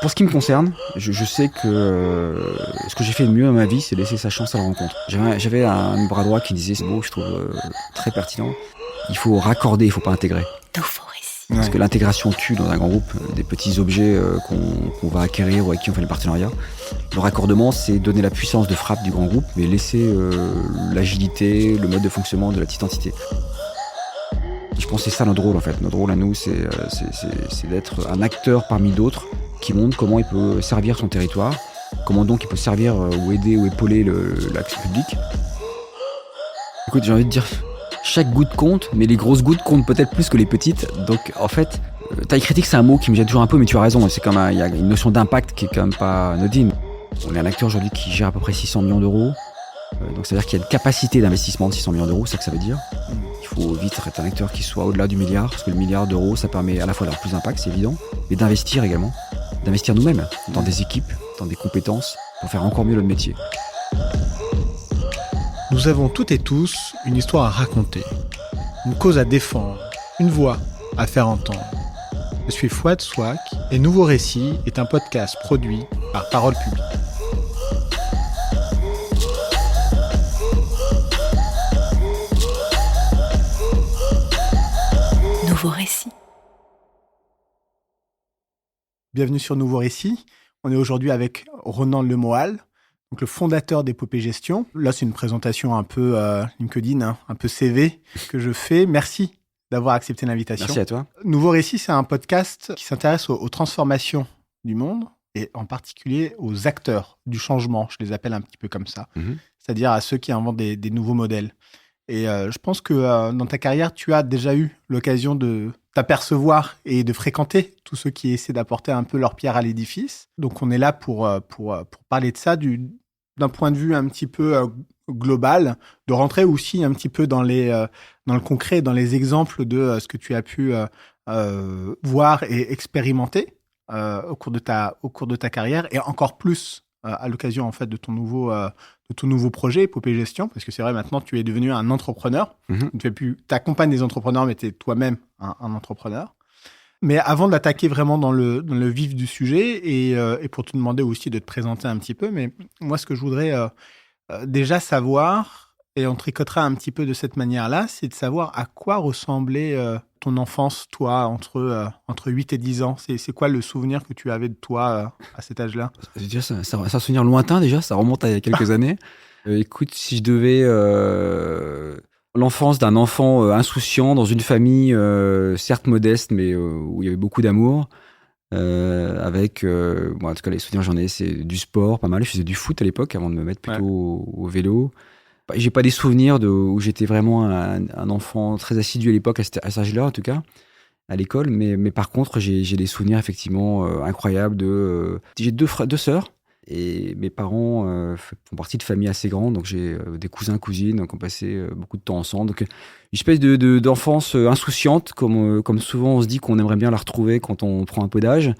Pour ce qui me concerne, je sais que ce que j'ai fait de mieux dans ma vie, c'est laisser sa chance à la rencontre. J'avais un bras droit qui disait ce mot que je trouve très pertinent. Il faut raccorder, il faut pas intégrer. Nouveau récit. Parce que l'intégration tue dans un grand groupe des petits objets qu'on va acquérir ou avec qui on fait le partenariat. Le raccordement, c'est donner la puissance de frappe du grand groupe, mais laisser l'agilité, le mode de fonctionnement de la petite entité. Je pense que c'est ça notre rôle en fait. Notre rôle à nous, c'est d'être un acteur parmi d'autres qui montre comment il peut servir son territoire, comment donc il peut servir ou aider ou épauler l'action publique. Écoute, j'ai envie de dire, chaque goutte compte, mais les grosses gouttes comptent peut-être plus que les petites. Donc en fait, taille critique, c'est un mot qui me gêne toujours un peu, mais tu as raison. C'est comme il y a une notion d'impact qui est quand même pas anodine. On est un acteur aujourd'hui qui gère à peu près 600 millions d'euros. Donc c'est-à-dire qu'il y a une capacité d'investissement de 600 millions d'euros, c'est ça que ça veut dire. Il faut vite être un acteur qui soit au-delà du milliard, parce que le milliard d'euros, ça permet à la fois d'avoir plus d'impact, c'est évident, mais d'investir également, d'investir nous-mêmes dans des équipes, dans des compétences, pour faire encore mieux notre métier. Nous avons toutes et tous une histoire à raconter, une cause à défendre, une voix à faire entendre. Je suis Fouad Souak et Nouveau Récit est un podcast produit par Parole Publique. Nouveau récit. Bienvenue sur Nouveau Récit. On est aujourd'hui avec Ronan Lemoal, donc le fondateur d'Épopée Gestion. Là, c'est une présentation un peu LinkedIn, un peu CV que je fais. Merci d'avoir accepté l'invitation. Merci à toi. Nouveau Récit, c'est un podcast qui s'intéresse aux transformations du monde et en particulier aux acteurs du changement. Je les appelle un petit peu comme ça. C'est-à-dire à ceux qui inventent des nouveaux modèles. Et je pense que dans ta carrière, tu as déjà eu l'occasion de t'apercevoir et de fréquenter tous ceux qui essaient d'apporter un peu leur pierre à l'édifice. Donc, on est là pour parler de ça d'un point de vue un petit peu global, de rentrer aussi un petit peu dans le concret, dans les exemples de ce que tu as pu voir et expérimenter au cours de ta carrière, et encore plus à l'occasion en fait de ton nouveau projet Épopée Gestion, parce que c'est vrai, maintenant tu es devenu un entrepreneur. Tu ne fais plus, t'accompagnes des entrepreneurs, mais tu es toi-même un entrepreneur. Mais avant d'attaquer vraiment dans le vif du sujet et pour te demander aussi de te présenter un petit peu, mais moi ce que je voudrais déjà savoir, et on tricotera un petit peu de cette manière-là, c'est de savoir à quoi ressemblait ton enfance, toi, entre 8 et 10 ans. C'est quoi le souvenir que tu avais de toi à cet âge-là? C'est un souvenir lointain déjà, ça remonte à il y a quelques années. Écoute, si je devais... l'enfance d'un enfant insouciant dans une famille certes modeste, mais où il y avait beaucoup d'amour, avec... bon, en tout cas, les souvenirs que j'en ai, c'est du sport, pas mal. Je faisais du foot à l'époque, avant de me mettre plutôt au vélo. J'ai pas des souvenirs où j'étais vraiment un enfant très assidu à l'époque, à cet âge-là en tout cas, à l'école. Mais par contre, j'ai des souvenirs effectivement incroyables j'ai deux sœurs, et mes parents font partie de familles assez grandes, donc j'ai des cousins, cousines, donc on passait beaucoup de temps ensemble. Donc une espèce d'enfance insouciante, comme souvent on se dit qu'on aimerait bien la retrouver quand on prend un peu d'âge.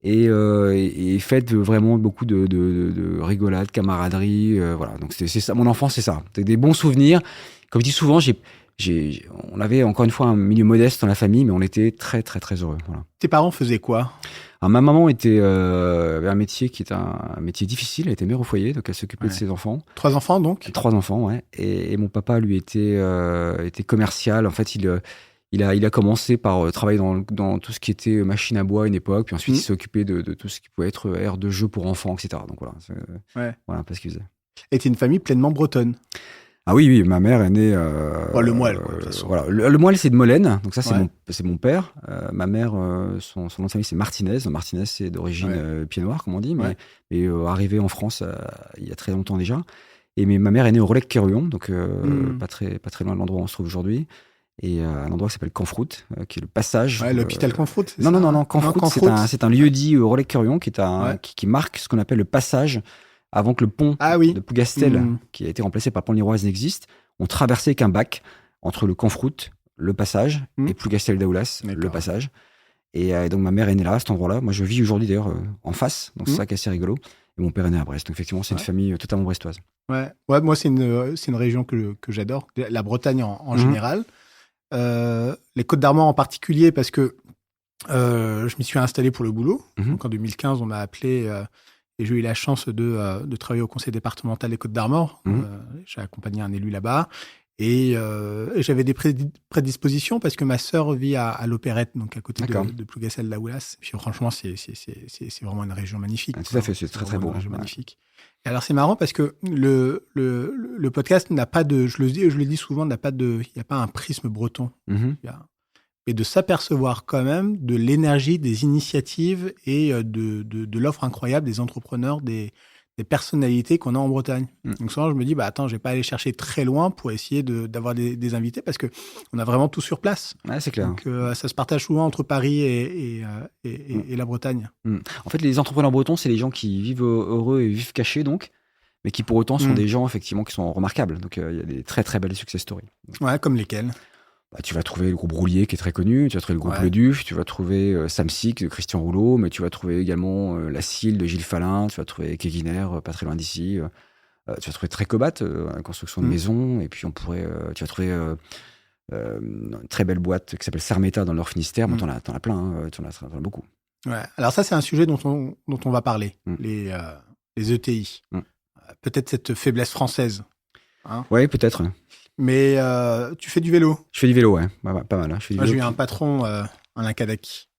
Et faite vraiment beaucoup de rigolade, camaraderie, voilà. Donc c'est ça, mon enfance, c'est ça. C'est des bons souvenirs. Comme je dis souvent, on avait encore une fois un milieu modeste dans la famille, mais on était très très très heureux. Voilà. Tes parents faisaient quoi? Alors, ma maman avait un métier qui est un métier difficile. Elle était mère au foyer, donc elle s'occupait de ses enfants. 3 enfants donc? 3 enfants, ouais. Et mon papa, lui, était commercial. En fait, il a commencé par travailler dans tout ce qui était machine à bois à une époque, puis ensuite il s'est occupé de tout ce qui pouvait être aire de jeu pour enfants, etc. Donc voilà, voilà un peu ce qu'il faisait. Et t'es une famille pleinement bretonne? Ah oui, ma mère est née... le moelle, quoi, de toute façon. Voilà. Le moelle, c'est de Molène, donc ça c'est mon père. Ma mère, son nom de famille c'est Martinez. Martinez, c'est d'origine pied noir, comme on dit, mais arrivé en France il y a très longtemps déjà. Mais ma mère est née au Relecq-Kerhuon, donc pas très loin de l'endroit où on se trouve aujourd'hui. Et un endroit qui s'appelle Canfroute, qui est le passage. Ouais, l'hôpital Canfroute, c'est ça? Non, Canfroute, c'est un lieu dit au Relecq-Kerhuon qui marque ce qu'on appelle le passage avant que le pont de Plougastel, qui a été remplacé par Pont-Liroise, n'existe. On traversait avec un bac entre le Canfroute, le passage, et Plougastel-Daoulas, le passage. Et donc ma mère est née là, à cet endroit-là. Moi, je vis aujourd'hui d'ailleurs en face, donc c'est ça qui est assez rigolo. Et mon père est né à Brest. Donc effectivement, c'est une famille totalement brestoise. Ouais, moi, c'est une région que j'adore, la Bretagne en général. Les Côtes d'Armor en particulier, parce que Je m'y suis installé pour le boulot. Mhm. Donc en 2015, on m'a appelé et j'ai eu la chance de travailler au conseil départemental des Côtes-d'Armor. J'ai accompagné un élu là-bas. Et j'avais des prédispositions parce que ma sœur vit à l'Opérette, donc à côté de Plougastel-la-Houlas. Puis franchement, c'est vraiment une région magnifique. Tout à fait, c'est très très beau. Une région magnifique. Et alors c'est marrant parce que le podcast n'a pas de, je le dis souvent, il n'y a pas un prisme breton. Et de s'apercevoir quand même de l'énergie, des initiatives et de l'offre incroyable des entrepreneurs, des personnalités qu'on a en Bretagne. Donc souvent, je me dis, attends, je vais pas aller chercher très loin pour essayer d'avoir des invités parce qu'on a vraiment tout sur place. Ouais, c'est clair. Donc ça se partage souvent entre Paris et la Bretagne. En fait, les entrepreneurs bretons, c'est les gens qui vivent heureux et vivent cachés, donc, mais qui pour autant sont des gens, effectivement, qui sont remarquables. Donc il y a des très très belles success stories. Ouais, comme lesquels? Tu vas trouver le groupe Roulier qui est très connu, tu vas trouver le groupe Le Duf, tu vas trouver Samsic de Christian Rouleau, mais tu vas trouver également La Cile de Gilles Falin, tu vas trouver Keguiner, pas très loin d'ici, tu vas trouver Trécobat, la construction de maisons, et puis tu vas trouver une très belle boîte qui s'appelle Sermeta dans le Nord Finistère. Bon, t'en as plein, t'en as beaucoup. Ouais. Alors ça, c'est un sujet dont on va parler, les ETI. Peut-être cette faiblesse française. Hein, ouais, peut-être. Mais tu fais du vélo? Je fais du vélo, ouais, pas mal. Hein. J'ai eu un patron en Acadec.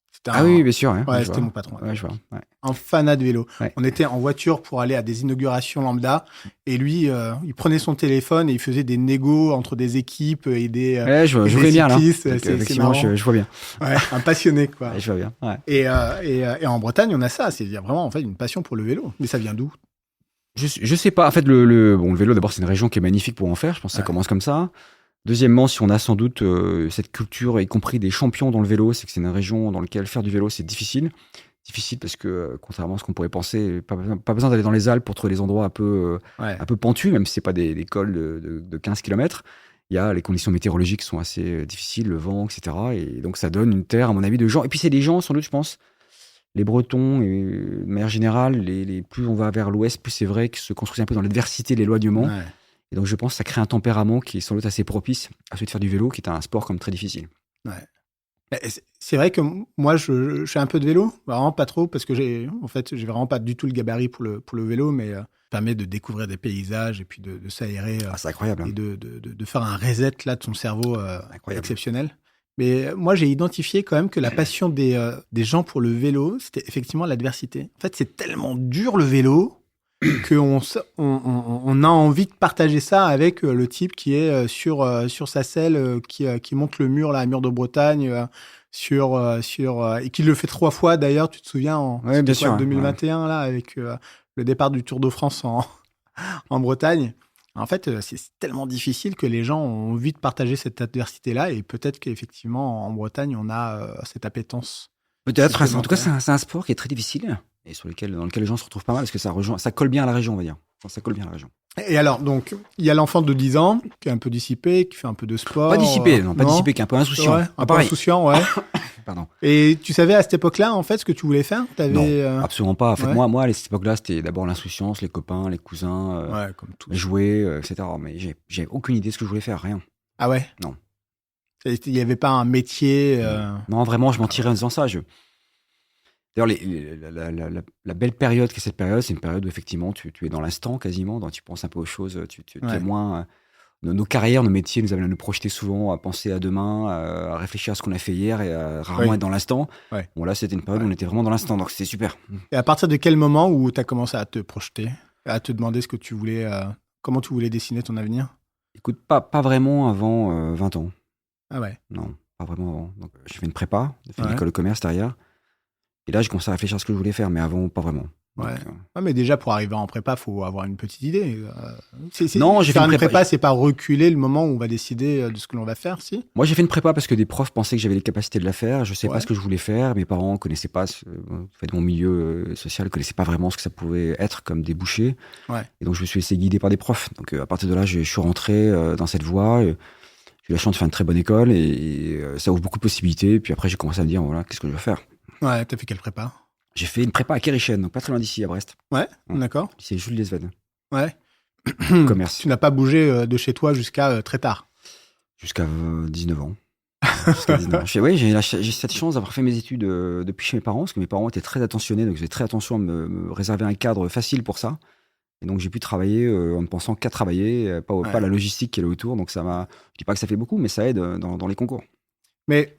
Oui, bien sûr. Ouais, c'était mon patron. Ouais, je vois. Ouais. Un fanat de vélo. Ouais. On était en voiture pour aller à des inaugurations lambda. Et lui, il prenait son téléphone et il faisait des négos entre des équipes et des je vois bien, là. Effectivement, je vois bien. Ouais, un passionné, quoi. Ouais, je vois bien. Ouais. Et en Bretagne, on a ça. C'est vraiment, en fait, une passion pour le vélo. Mais ça vient d'où? Je sais pas. En fait, le vélo, d'abord, c'est une région qui est magnifique pour en faire. Je pense que ça commence comme ça. Deuxièmement, si on a sans doute cette culture, y compris des champions dans le vélo, c'est que c'est une région dans laquelle faire du vélo, c'est difficile. Difficile parce que, contrairement à ce qu'on pourrait penser, pas besoin d'aller dans les Alpes pour trouver des endroits un peu pentus, même si c'est pas des cols de 15 km. Il y a les conditions météorologiques qui sont assez difficiles, le vent, etc. Et donc, ça donne une terre, à mon avis, de gens. Et puis, c'est des gens, sans doute, je pense, les Bretons, et de manière générale, plus on va vers l'ouest, plus c'est vrai qu'ils se construisent un peu dans l'adversité, l'éloignement. Ouais. Et donc, je pense que ça crée un tempérament qui est sans doute assez propice à celui de faire du vélo, qui est un sport comme très difficile. Ouais. C'est vrai que moi, je fais un peu de vélo, vraiment pas trop, parce que j'ai vraiment pas du tout le gabarit pour le vélo, mais ça permet de découvrir des paysages et puis de s'aérer. C'est incroyable. Et de faire un reset là, de son cerveau exceptionnel. Mais moi, j'ai identifié quand même que la passion des gens pour le vélo, c'était effectivement l'adversité. En fait, c'est tellement dur le vélo qu'on a envie de partager ça avec le type qui est sur sa selle, qui monte le mur, là, un mur de Bretagne, et qui le fait 3 fois d'ailleurs, tu te souviens, en 2021, là, avec le départ du Tour de France en Bretagne. En fait, c'est tellement difficile que les gens ont envie de partager cette adversité-là, et peut-être qu'effectivement, en Bretagne, on a cette appétence. Peut-être. En tout cas, c'est un sport qui est très difficile et dans lequel les gens se retrouvent pas mal parce que ça colle bien à la région, on va dire. Enfin, ça colle bien à la région. Et alors, donc, il y a l'enfant de 10 ans qui est un peu dissipé, qui fait un peu de sport. Pas dissipé, dissipé, qui est un peu insouciant. Ouais, un peu insouciant, ouais. Pardon. Et tu savais à cette époque-là, en fait, ce que tu voulais faire? Non, absolument pas. En fait, moi, à cette époque-là, c'était d'abord l'insouciance, les copains, les cousins, comme tout. Jouer, etc. Mais j'ai aucune idée de ce que je voulais faire, rien. Ah ouais? Non. Il n'y avait pas un métier Non, vraiment, je m'en tirais en disant ça. D'ailleurs, la belle période qu'est cette période, c'est une période où effectivement tu es dans l'instant quasiment, donc tu penses un peu aux choses, tu es moins... Nos carrières, nos métiers nous amènent à nous projeter souvent, à penser à demain, à réfléchir à ce qu'on a fait hier et à rarement être dans l'instant. Ouais. Bon, là, c'était une période où on était vraiment dans l'instant, donc c'était super. Et à partir de quel moment où tu as commencé à te projeter, à te demander ce que tu voulais, comment tu voulais dessiner ton avenir? Écoute, pas vraiment avant 20 ans. Ah ouais? Non, pas vraiment avant. Donc, j'ai fait une prépa, j'ai fait une école de commerce derrière. Et là, j'ai commencé à réfléchir à ce que je voulais faire, mais avant, pas vraiment. Ouais. Mais déjà, pour arriver en prépa, il faut avoir une petite idée. Non, j'ai fait une prépa, c'est pas reculer le moment où on va décider de ce que l'on va faire, si? Moi, j'ai fait une prépa parce que des profs pensaient que j'avais les capacités de la faire. Je sais pas ce que je voulais faire. Mes parents connaissaient pas, mon milieu social, connaissaient pas vraiment ce que ça pouvait être comme débouché. Ouais. Et donc, je me suis laissé guider par des profs. Donc, à partir de là, je suis rentré dans cette voie. J'ai eu la chance de faire une très bonne école et ça ouvre beaucoup de possibilités. Puis après, j'ai commencé à me dire, voilà, qu'est-ce que je veux faire? Ouais, t'as fait quelle prépa? J'ai fait une prépa à Kérichen, donc pas très loin d'ici, à Brest. Ouais, d'accord. C'est Jules Lesved. Ouais. Commerce. Tu n'as pas bougé de chez toi jusqu'à très tard? Jusqu'à 19 ans. Jusqu'à 19 ans. Oui, j'ai cette chance d'avoir fait mes études depuis chez mes parents, parce que mes parents étaient très attentionnés, donc j'ai très attention à me réserver un cadre facile pour ça. Et donc j'ai pu travailler en ne pensant qu'à travailler, pas la logistique qui est autour. Donc ça m'a. Je dis pas que ça fait beaucoup, mais ça aide dans les concours. Mais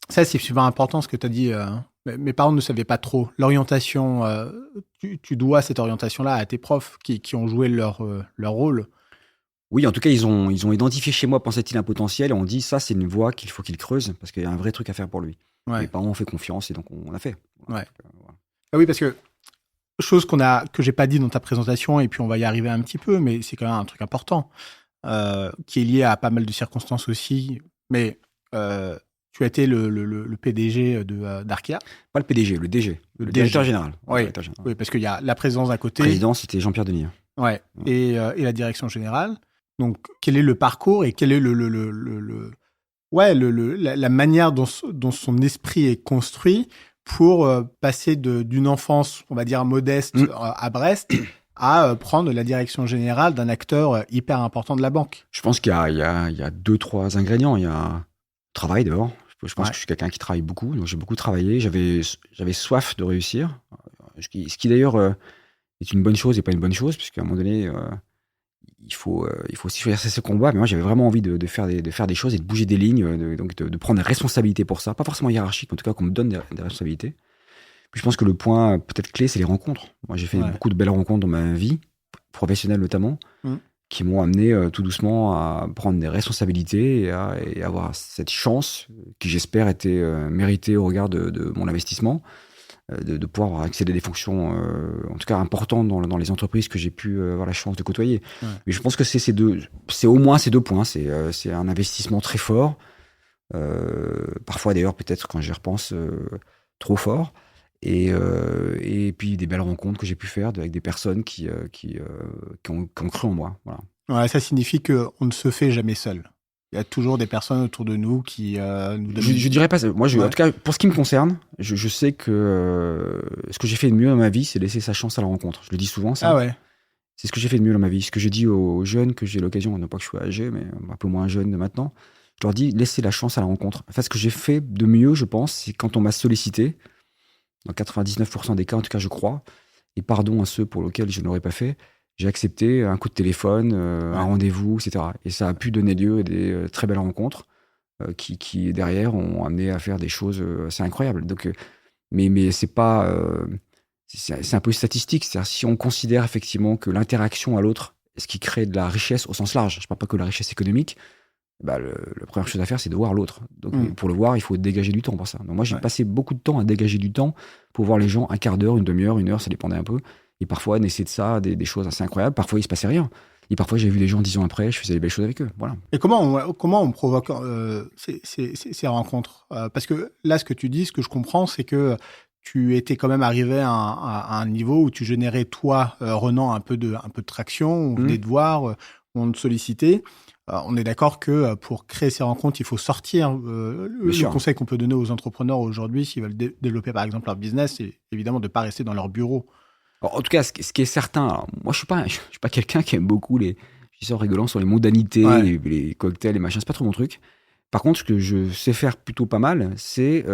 ça, c'est super important ce que tu as dit. Mes parents ne savaient pas trop. L'orientation, tu dois cette orientation-là à tes profs qui ont joué leur rôle. Oui, en tout cas, ils ont identifié chez moi, pensait-il, un potentiel, et on dit ça, c'est une voie qu'il faut qu'il creuse, parce qu'il y a un vrai truc à faire pour lui. Ouais. Mes parents ont fait confiance, et donc on a fait. Voilà. Ouais. Ah oui, parce que chose que j'ai pas dit dans ta présentation, et puis on va y arriver un petit peu, mais c'est quand même un truc important, qui est lié à pas mal de circonstances aussi. Mais tu as été le PDG d'Arkea. Pas le PDG, le DG, le directeur général. Oui. Directeur général. Oui, parce qu'il y a la présidence d'un côté. Le président, c'était Jean-Pierre Denis. Ouais. Et la direction générale. Donc, quel est le parcours et quelle est la manière dont son esprit est construit pour passer d'une enfance, on va dire, modeste à Brest à prendre la direction générale d'un acteur hyper important de la banque? Je pense qu'il y a 2-3 ingrédients. Il y a travail d'abord. Je pense que je suis quelqu'un qui travaille beaucoup, donc j'ai beaucoup travaillé. J'avais soif de réussir, ce qui d'ailleurs est une bonne chose et pas une bonne chose, puisqu'à un moment donné, il faut aussi choisir ses combats. Mais moi, j'avais vraiment envie de faire des choses et de bouger des lignes, donc de prendre des responsabilités pour ça. Pas forcément hiérarchique, en tout cas qu'on me donne des responsabilités. Puis je pense que le point peut-être clé, c'est les rencontres. Moi, j'ai fait beaucoup de belles rencontres dans ma vie, professionnelle notamment, qui m'ont amené tout doucement à prendre des responsabilités et avoir cette chance qui, j'espère, était méritée au regard de mon investissement, de pouvoir accéder à des fonctions, en tout cas importantes dans les entreprises que j'ai pu avoir la chance de côtoyer. Ouais. Mais je pense que c'est au moins ces 2 points. C'est un investissement très fort, parfois d'ailleurs peut-être quand j'y repense trop fort. Et puis des belles rencontres que j'ai pu faire avec des personnes qui ont cru en moi. Voilà. Ouais, ça signifie qu'on ne se fait jamais seul. Il y a toujours des personnes autour de nous qui nous donnent... Je dirais pas ça. Moi, en tout cas, pour ce qui me concerne, je sais que ce que j'ai fait de mieux dans ma vie, c'est laisser sa chance à la rencontre. Je le dis souvent, ça. Ah ouais. C'est ce que j'ai fait de mieux dans ma vie. Ce que j'ai dit aux jeunes que j'ai l'occasion, non pas que je sois âgé, mais un peu moins jeune de maintenant, je leur dis, laissez la chance à la rencontre. En fait, ce que j'ai fait de mieux, je pense, c'est quand on m'a sollicité, dans 99% des cas, en tout cas, je crois, et pardon à ceux pour lesquels je n'aurais pas fait, j'ai accepté un coup de téléphone, un rendez-vous, etc. Et ça a pu donner lieu à des très belles rencontres qui, derrière, ont amené à faire des choses assez incroyables. Donc, mais c'est pas... c'est un peu statistique. C'est-à-dire, si on considère effectivement que l'interaction à l'autre est ce qui crée de la richesse au sens large, je ne parle pas que la richesse économique, la première chose à faire, c'est de voir l'autre. Donc, pour le voir, il faut dégager du temps pour ça. Donc, moi, j'ai passé beaucoup de temps à dégager du temps pour voir les gens, un quart d'heure, une demi-heure, 1 heure, ça dépendait un peu. Et parfois, naissaient de ça des choses assez incroyables. Parfois, il ne se passait rien. Et parfois, j'ai vu les gens 10 ans après, je faisais des belles choses avec eux. Voilà. Et comment on provoque ces rencontres parce que là, ce que tu dis, ce que je comprends, c'est que tu étais quand même arrivé à un niveau où tu générais, toi, Renan, un peu de traction. On venait te voir, on te sollicitait. On est d'accord que pour créer ces rencontres, il faut sortir. Le conseil qu'on peut donner aux entrepreneurs aujourd'hui, s'ils veulent développer par exemple leur business, c'est évidemment de ne pas rester dans leur bureau. Alors, en tout cas, ce qui est certain, alors, moi je suis pas quelqu'un qui aime beaucoup je dis ça en rigolant, sur les mondanités, les cocktails, les machins, c'est pas trop mon truc. Par contre, ce que je sais faire plutôt pas mal, c'est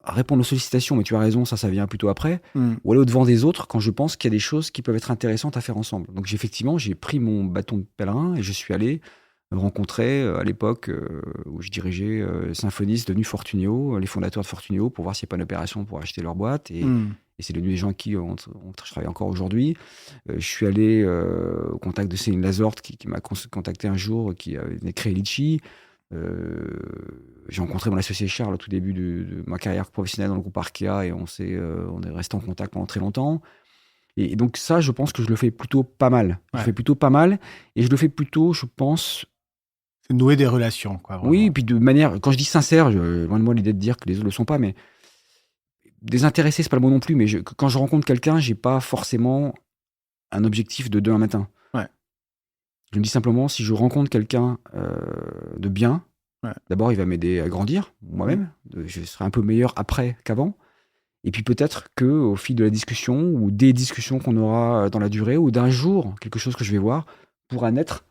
répondre aux sollicitations, mais tu as raison, ça vient plutôt après, ou aller au-devant des autres quand je pense qu'il y a des choses qui peuvent être intéressantes à faire ensemble. Donc effectivement, j'ai pris mon bâton de pèlerin et je suis allé rencontrer à l'époque où je dirigeais Symphonis, devenu Fortunio, les fondateurs de Fortunio, pour voir s'il n'y a pas une opération pour acheter leur boîte. Et c'est devenu des gens qui je travaille encore aujourd'hui. Je suis allé au contact de Céline Lazorte qui m'a contacté un jour, qui avait créé Litchi. J'ai rencontré mon associé Charles au tout début de ma carrière professionnelle dans le groupe Arkea et on est resté en contact pendant très longtemps. Et donc ça, je pense que je le fais plutôt pas mal. Je le fais plutôt pas mal et je le fais plutôt, je pense... C'est nouer des relations, quoi. Vraiment. Oui, et puis de manière... Quand je dis sincère, loin de moi l'idée de dire que les autres le sont pas, mais désintéressé, c'est pas le mot non plus, mais quand je rencontre quelqu'un, j'ai pas forcément un objectif de demain matin. Je me dis simplement, si je rencontre quelqu'un de bien, d'abord, il va m'aider à grandir, moi-même. Je serai un peu meilleur après qu'avant. Et puis peut-être qu'au fil de la discussion, ou des discussions qu'on aura dans la durée, ou d'un jour, quelque chose que je vais voir, pourra naître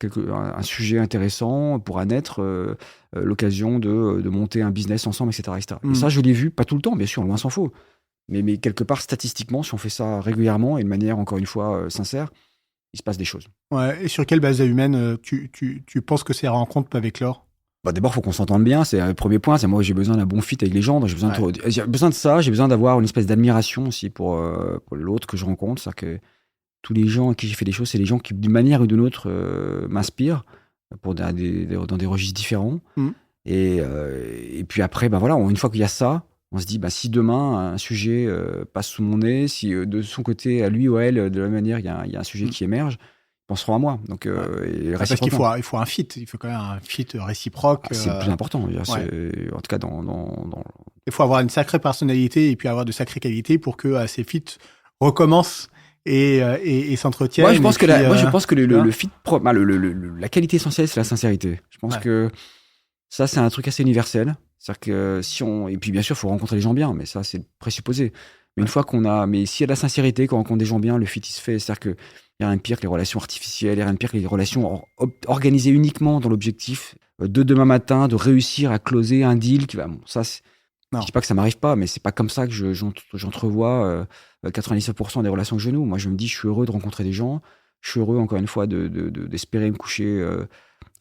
un sujet intéressant pourra naître l'occasion de monter un business ensemble, etc. etc. Et ça, je l'ai vu, pas tout le temps, bien sûr, loin s'en faut. Mais quelque part, statistiquement, si on fait ça régulièrement et de manière, encore une fois, sincère, il se passe des choses. Ouais, et sur quelle base humaine tu penses que ces rencontres peuvent éclore? D'abord, il faut qu'on s'entende bien. C'est le premier point. C'est moi, j'ai besoin d'un bon fit avec les gens. Donc j'ai besoin de ça. J'ai besoin d'avoir une espèce d'admiration aussi pour l'autre que je rencontre. C'est-à-dire que tous les gens à qui j'ai fait des choses, c'est les gens qui, d'une manière ou d'une autre, m'inspirent dans des registres différents. Et puis après, voilà, une fois qu'il y a ça, on se dit, si demain un sujet passe sous mon nez, si de son côté, à lui ou à elle, de la même manière, il y a un sujet qui émerge, ils penseront à moi. Donc, parce qu'il faut un fit. Il faut quand même un fit réciproque. C'est le plus important. En tout cas, il faut avoir une sacrée personnalité et puis avoir de sacrées qualités pour que ces fits recommencent et s'entretiennent. Moi, je pense que le fit, la qualité essentielle, c'est la sincérité. Je pense que ça, c'est un truc assez universel. C'est-à-dire que et puis bien sûr, il faut rencontrer les gens bien, mais ça, c'est le présupposé. Mais une fois mais s'il y a de la sincérité, quand on rencontre des gens bien, le fit, il se fait. C'est-à-dire qu'il n'y a rien de pire que les relations artificielles, il n'y a rien de pire que les relations organisées uniquement dans l'objectif de demain matin, de réussir à closer un deal qui va. Ça, je dis pas que ça m'arrive pas, mais c'est pas comme ça que j'entrevois 99% des relations que je noue. Moi, je me dis, je suis heureux de rencontrer des gens. Je suis heureux, encore une fois, d'espérer me coucher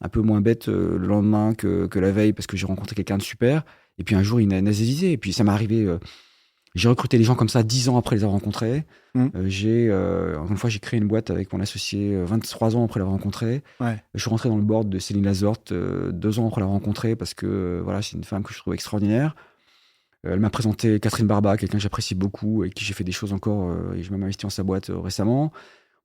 un peu moins bête le lendemain que la veille parce que j'ai rencontré quelqu'un de super. Et puis un jour, il m'a nazisé. Et puis ça m'est arrivé. J'ai recruté des gens comme ça 10 ans après les avoir rencontrés. Encore une fois, j'ai créé une boîte avec mon associé 23 ans après l'avoir rencontré. Je suis rentré dans le board de Céline Lazorte 2 ans après l'avoir rencontré parce que c'est une femme que je trouve extraordinaire. Elle m'a présenté Catherine Barba, quelqu'un que j'apprécie beaucoup et qui j'ai fait des choses encore. Et je m'ai investi en sa boîte récemment.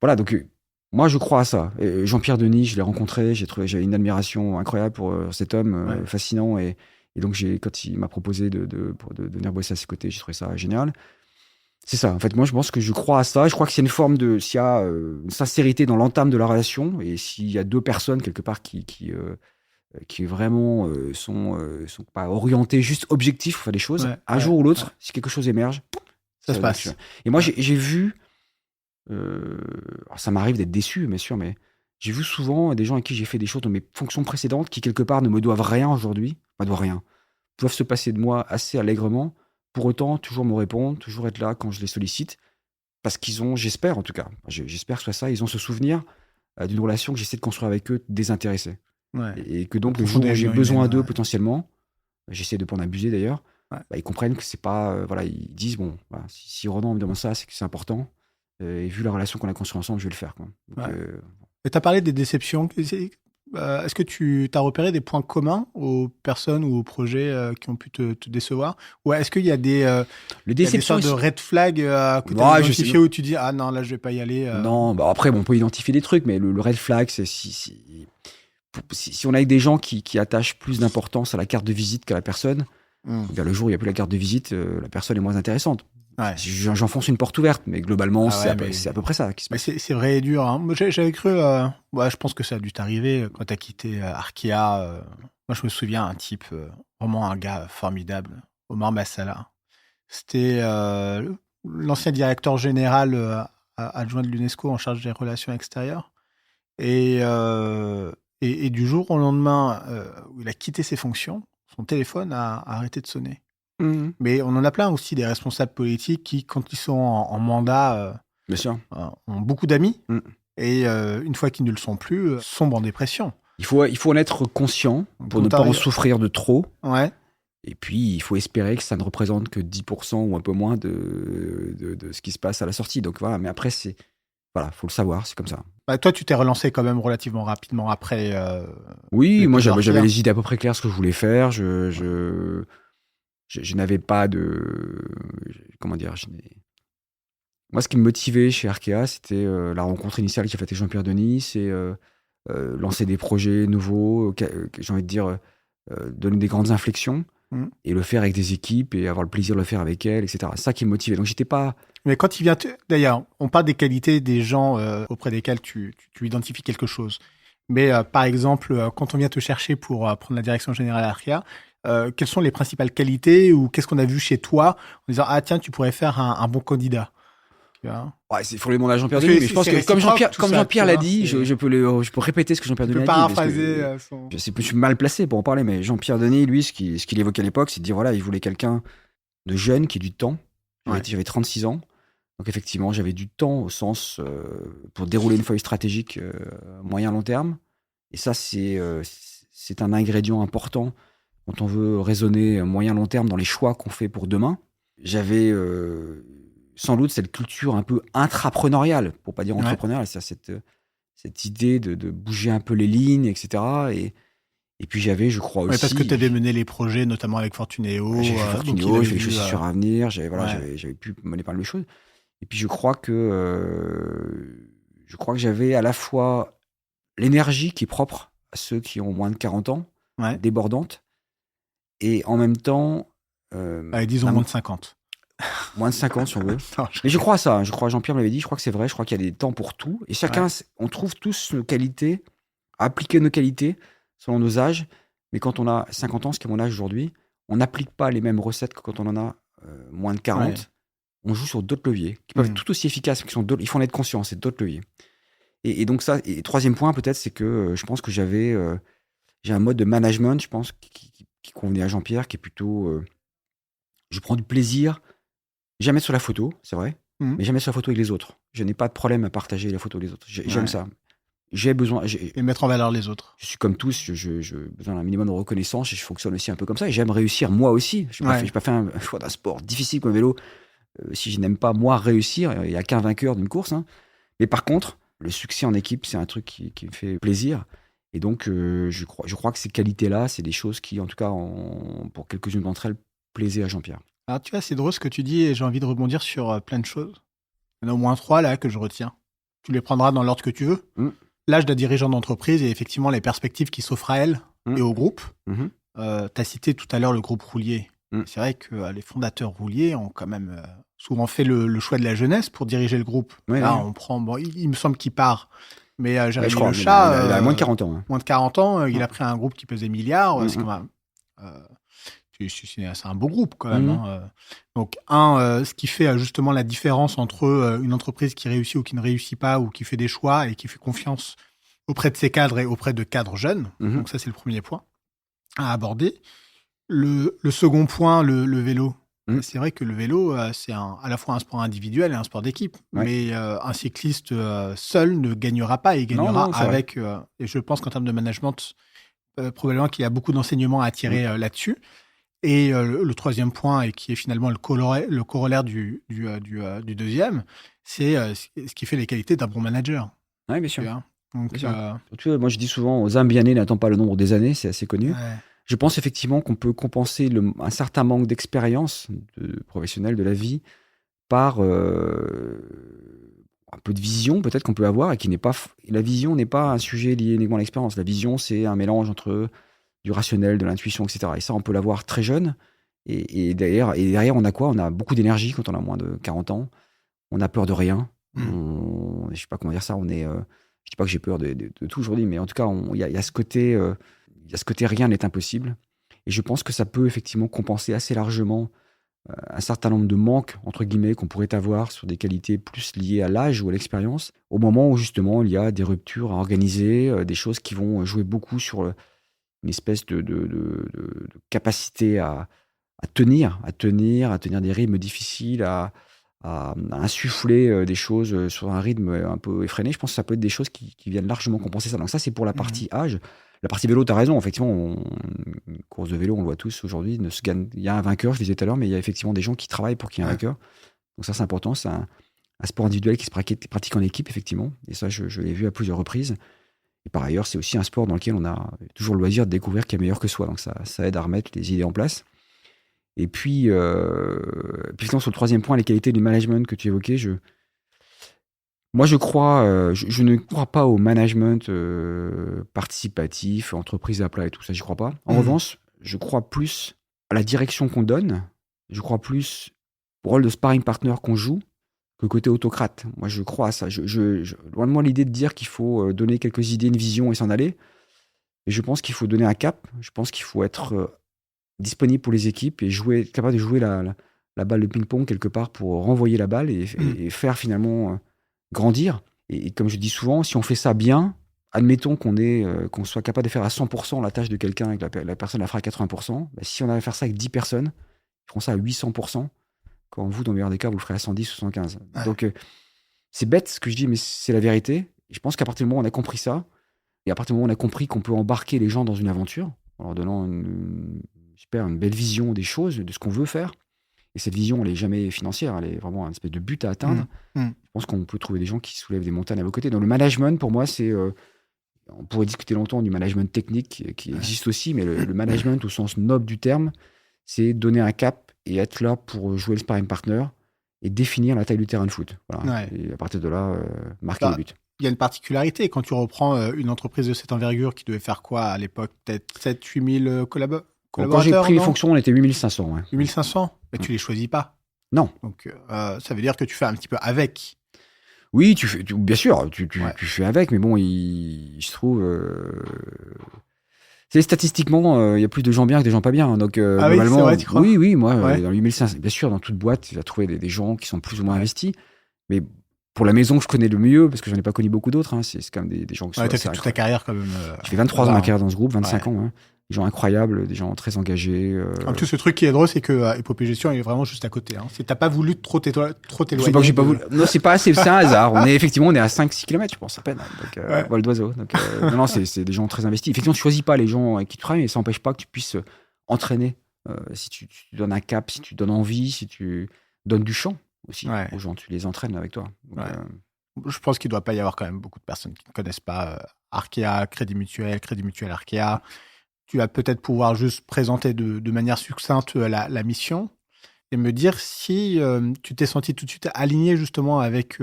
Voilà, donc moi je crois à ça. Et Jean-Pierre Denis, je l'ai rencontré, j'avais une admiration incroyable pour cet homme fascinant. Et donc quand il m'a proposé de venir bosser à ses côtés, j'ai trouvé ça génial. C'est ça. En fait, moi je pense que je crois à ça. Je crois que s'il y a une sincérité dans l'entame de la relation et s'il y a deux personnes quelque part qui vraiment sont pas orientés, juste objectifs pour faire des choses, un jour ou l'autre, si quelque chose émerge, ça se passe. Et moi, j'ai vu, ça m'arrive d'être déçu, bien sûr, mais j'ai vu souvent des gens avec qui j'ai fait des choses dans mes fonctions précédentes qui, quelque part, ne me doivent rien aujourd'hui, pas doivent rien, doivent se passer de moi assez allègrement, pour autant toujours me répondre, toujours être là quand je les sollicite, parce qu'ils ont, j'espère en tout cas, j'espère que ce soit ça, ils ont ce souvenir d'une relation que j'essaie de construire avec eux désintéressée. Et que donc le jour où j'ai besoin d'eux potentiellement, j'essaie de pas en abuser d'ailleurs, ils comprennent que c'est pas ils disent si Ronan me demande ça, c'est que c'est important et vu la relation qu'on a construite ensemble, je vais le faire quoi. Donc, et tu as parlé des déceptions. Est-ce que tu as repéré des points communs aux personnes ou aux projets qui ont pu te décevoir, ou est-ce qu'il y a des sortes de red flags que tu as identifié où tu dis ah non là je vais pas y aller Non, après on peut identifier des trucs, mais le red flag c'est si on est avec des gens qui attachent plus d'importance à la carte de visite qu'à la personne, vers le jour où il n'y a plus la carte de visite, la personne est moins intéressante. J'enfonce une porte ouverte, mais globalement, c'est à peu près ça qui se passe. C'est vrai et dur. Hein. Moi, j'avais cru, je pense que ça a dû t'arriver quand tu as quitté Arkea. Moi, je me souviens, un type, vraiment un gars formidable, Omar Massala. C'était l'ancien directeur général adjoint de l'UNESCO en charge des relations extérieures. Et du jour au lendemain où il a quitté ses fonctions, son téléphone a arrêté de sonner. Mais on en a plein aussi des responsables politiques qui, quand ils sont en mandat, bien sûr, ont beaucoup d'amis et une fois qu'ils ne le sont plus, sombrent en dépression. Il faut en être conscient pour ne pas en souffrir de trop. Et puis, il faut espérer que ça ne représente que 10% ou un peu moins de ce qui se passe à la sortie. Donc voilà, mais après, faut le savoir, c'est comme ça. Toi, tu t'es relancé quand même relativement rapidement après. Oui, moi j'avais les idées à peu près claires ce que je voulais faire. Je n'avais pas de... Comment dire Moi, ce qui me motivait chez Arkea, c'était la rencontre initiale qui a fait avec Jean-Pierre Denis, c'est lancer des projets nouveaux, j'ai envie de dire, donner des grandes inflexions, et le faire avec des équipes, et avoir le plaisir de le faire avec elles, etc. C'est ça qui me motivait. Donc, j'étais pas... Mais quand il vient... D'ailleurs, on parle des qualités des gens auprès desquels tu identifies quelque chose. Mais par exemple, quand on vient te chercher pour prendre la direction générale Arkea, quelles sont les principales qualités ou qu'est-ce qu'on a vu chez toi en disant « Ah tiens, tu pourrais faire un bon candidat » Tu vois. Ouais, il faut les demander à Jean-Pierre Parce Denis, que mais je pense c'est que comme réciproque, tout ça, Jean-Pierre tu l'a vois, dit, c'est- je peux répéter ce que Jean-Pierre Tu Denis peux a dit. paraphraser son... Je suis mal placé pour en parler, mais Jean-Pierre Denis, lui, ce qu'il évoquait à l'époque, c'est de dire voilà, il voulait quelqu'un de jeune qui ait du temps. Ouais. J'avais 36 ans. Donc effectivement, j'avais du temps au sens pour dérouler une feuille stratégique moyen-long terme. Et ça, c'est un ingrédient important quand on veut raisonner moyen-long terme dans les choix qu'on fait pour demain. J'avais sans doute cette culture un peu intrapreneuriale, pour pas dire entrepreneuriale, c'est-à-dire cette idée de bouger un peu les lignes, etc. Et puis j'avais, je crois aussi... parce que tu avais mené les projets, notamment avec Fortunéo. J'ai fait Fortunéo, j'ai fait les choses sur Avenir, Ouais. j'avais pu mener pas mal de choses. Et puis je crois que j'avais à la fois l'énergie qui est propre à ceux qui ont moins de 40 ans, Ouais. débordante, et en même temps... Allez, disons moins de 50. Moins de 50 si on veut. Non, Mais je crois à ça, je crois, Jean-Pierre me l'avait dit, je crois que c'est vrai, je crois qu'il y a des temps pour tout. Et chacun, on trouve tous nos qualités, à appliquer nos qualités selon nos âges. Mais quand on a 50 ans, ce qui est mon âge aujourd'hui, on n'applique pas les mêmes recettes que quand on en a moins de 40. Ouais. On joue sur d'autres leviers qui peuvent être tout aussi efficaces, mais il faut en être conscient, c'est d'autres leviers. Et donc ça, et troisième point peut-être, c'est que je pense que j'ai un mode de management, je pense, qui convenait à Jean-Pierre, qui est plutôt... je prends du plaisir, jamais sur la photo, c'est vrai, mais jamais sur la photo avec les autres. Je n'ai pas de problème à partager la photo avec les autres. J'aime ça. J'ai besoin... Et mettre en valeur les autres. Je suis comme tous, j'ai besoin d'un minimum de reconnaissance et je fonctionne aussi un peu comme ça. Et j'aime réussir moi aussi. Je n'ai pas fait un choix d'un sport difficile comme le vélo. Si je n'aime pas, moi, réussir, il n'y a qu'un vainqueur d'une course. Hein. Mais par contre, le succès en équipe, c'est un truc qui me fait plaisir. Et donc, je crois que ces qualités-là, c'est des choses qui, en tout cas, pour quelques-unes d'entre elles, plaisaient à Jean-Pierre. Alors, tu vois, c'est drôle ce que tu dis et j'ai envie de rebondir sur plein de choses. Il y en a au moins 3 là que je retiens. Tu les prendras dans l'ordre que tu veux. L'âge d'un dirigeant d'entreprise et effectivement les perspectives qui s'offrent à elle et au groupe. Tu as cité tout à l'heure le groupe Roulier. C'est vrai que les fondateurs Roulier ont quand même souvent fait le choix de la jeunesse pour diriger le groupe. Là, on prend... Bon, il me semble qu'il part. Mais Jérémy Le Chat... il a moins de 40 ans. Hein. Moins de 40 ans, il a pris un groupe qui pesait milliards. C'est quand même... c'est un beau groupe quand même. Hein. Donc, ce qui fait justement la différence entre une entreprise qui réussit ou qui ne réussit pas, ou qui fait des choix et qui fait confiance auprès de ses cadres et auprès de cadres jeunes. Donc ça, c'est le premier point à aborder. Le second point, le vélo. C'est vrai que le vélo, c'est à la fois un sport individuel et un sport d'équipe. Mais un cycliste seul ne gagnera pas. Il gagnera avec... et je pense qu'en termes de management, probablement qu'il y a beaucoup d'enseignements à tirer là-dessus. Et le troisième point, et qui est finalement le corollaire du deuxième, c'est ce qui fait les qualités d'un bon manager. Oui, bien sûr. Donc, surtout, moi, je dis souvent, aux âmes bien nées n'attend pas le nombre des années, c'est assez connu. Je pense effectivement qu'on peut compenser un certain manque d'expérience professionnelle de la vie par un peu de vision, peut-être qu'on peut avoir, et qui n'est pas... La vision n'est pas un sujet lié uniquement à l'expérience. La vision, c'est un mélange entre du rationnel, de l'intuition, etc. Et ça, on peut l'avoir très jeune. Et derrière, on a quoi ? On a beaucoup d'énergie quand on a moins de 40 ans. On a peur de rien. Je ne sais pas comment dire ça. Je ne dis pas que j'ai peur de tout aujourd'hui, mais en tout cas, il y a ce côté... il y a ce côté rien n'est impossible. Et je pense que ça peut effectivement compenser assez largement un certain nombre de manques, entre guillemets, qu'on pourrait avoir sur des qualités plus liées à l'âge ou à l'expérience, au moment où justement il y a des ruptures à organiser, des choses qui vont jouer beaucoup sur une espèce de capacité à tenir des rythmes difficiles, à insuffler des choses sur un rythme un peu effréné. Je pense que ça peut être des choses qui viennent largement compenser ça. Donc ça, c'est pour la partie âge. La partie vélo, tu as raison. Effectivement, une course de vélo, on le voit tous aujourd'hui. Il y a un vainqueur, je disais tout à l'heure, mais il y a effectivement des gens qui travaillent pour qu'il y ait un vainqueur. Donc ça, c'est important. C'est un sport individuel qui se pratique en équipe, effectivement. Et ça, je l'ai vu à plusieurs reprises. Et par ailleurs, c'est aussi un sport dans lequel on a toujours le loisir de découvrir qu'il y a meilleur que soi. Donc ça aide à remettre les idées en place. Et puis finalement, sur le troisième point, les qualités du management que tu évoquais, moi, je ne crois pas au management participatif, entreprise à plat et tout ça, j'y crois pas. En revanche, je crois plus à la direction qu'on donne, je crois plus au rôle de sparring partner qu'on joue que côté autocrate. Moi, je crois à ça. Loin de moi l'idée de dire qu'il faut donner quelques idées, une vision et s'en aller. Et je pense qu'il faut donner un cap, je pense qu'il faut être disponible pour les équipes et capable de jouer la balle de ping-pong quelque part pour renvoyer la balle et faire finalement grandir. Et comme je dis souvent, si on fait ça bien, admettons qu'on soit capable de faire à 100% la tâche de quelqu'un et que la personne la fera à 80%, bah, si on avait à faire ça avec 10 personnes, ils feront ça à 800%, quand vous, dans le meilleur des cas, vous le ferez à 110 ou 115. Ouais. Donc, c'est bête ce que je dis, mais c'est la vérité. Et je pense qu'à partir du moment où on a compris ça, et à partir du moment où on a compris qu'on peut embarquer les gens dans une aventure, en leur donnant une belle vision des choses, de ce qu'on veut faire, et cette vision, elle n'est jamais financière, elle est vraiment un espèce de but à atteindre. Je pense qu'on peut trouver des gens qui soulèvent des montagnes à vos côtés. Donc le management, pour moi, c'est... on pourrait discuter longtemps du management technique qui existe aussi, mais le management au sens noble du terme, c'est donner un cap et être là pour jouer le sparring partner et définir la taille du terrain de foot. Voilà. Et à partir de là, marquer les buts. Il y a une particularité quand tu reprends une entreprise de cette envergure qui devait faire quoi à l'époque? Peut-être 7-8 000 collaborateurs? Quand j'ai pris les fonctions, on était 8500. Ouais. 8500? Mais tu les choisis pas. Non. Donc ça veut dire que tu fais un petit peu avec. Oui, bien sûr, tu fais avec, mais bon, il se trouve... statistiquement, il y a plus de gens bien que des gens pas bien. Donc, oui, c'est vrai, tu crois? Oui, moi, dans 8500, bien sûr, dans toute boîte, tu vas trouver des gens qui sont plus ou moins investis. Mais pour la maison que je connais le mieux, parce que j'en ai pas connu beaucoup d'autres, c'est quand même des gens qui sont... Tu as fait toute ta carrière quand même. J'ai fait 23 ans ma carrière dans ce groupe, 25 ans. Hein. Des gens incroyables, des gens très engagés. En plus, ce truc qui est drôle, c'est que Épopée Gestion est vraiment juste à côté. Hein. T'as pas voulu trop t'éloigner. C'est pas que j'ai pas voulu. Non, c'est pas assez, c'est un hasard. On est à 5-6 km, je pense, à peine. Donc, vol d'oiseau. Donc, non, c'est des gens très investis. Effectivement, tu choisis pas les gens avec qui tu travailles, mais ça n'empêche pas que tu puisses entraîner. Si tu donnes un cap, si tu donnes envie, si tu donnes du champ aussi aux gens, tu les entraînes avec toi. Donc, je pense qu'il doit pas y avoir quand même beaucoup de personnes qui ne connaissent pas Arkea, Crédit Mutuel Arkea. Tu vas peut-être pouvoir juste présenter de manière succincte la mission et me dire si tu t'es senti tout de suite aligné justement avec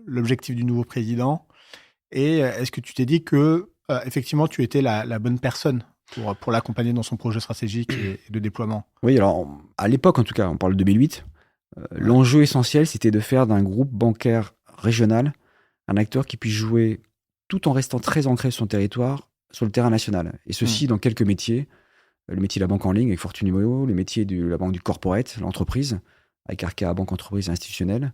l'objectif du nouveau président et est-ce que tu t'es dit que effectivement tu étais la bonne personne pour l'accompagner dans son projet stratégique et de déploiement. Oui, alors à l'époque en tout cas, on parle de 2008, l'enjeu essentiel c'était de faire d'un groupe bancaire régional un acteur qui puisse jouer tout en restant très ancré sur son territoire, sur le terrain national. Et ceci dans quelques métiers. Le métier de la banque en ligne avec Fortunio, le métier de la banque du corporate, l'entreprise, avec Arkea, banque entreprise institutionnelle,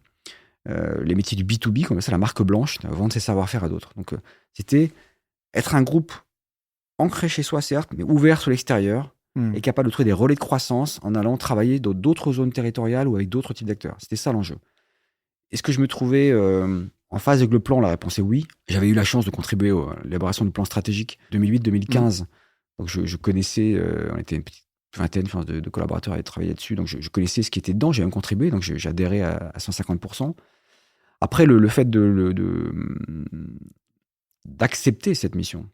les métiers du B2B, comme ça, la marque blanche, vendre ses savoir-faire à d'autres. Donc, c'était être un groupe ancré chez soi, certes, mais ouvert sur l'extérieur et capable de trouver des relais de croissance en allant travailler dans d'autres zones territoriales ou avec d'autres types d'acteurs. C'était ça l'enjeu. Est-ce que je me trouvais en phase avec le plan? La réponse est oui. J'avais eu la chance de contribuer à l'élaboration du plan stratégique 2008-2015. Donc, je connaissais, on était une petite vingtaine de collaborateurs à travailler là-dessus, donc je connaissais ce qui était dedans, j'ai même contribué, donc j'adhérais à 150%. Après, le fait d'accepter cette mission,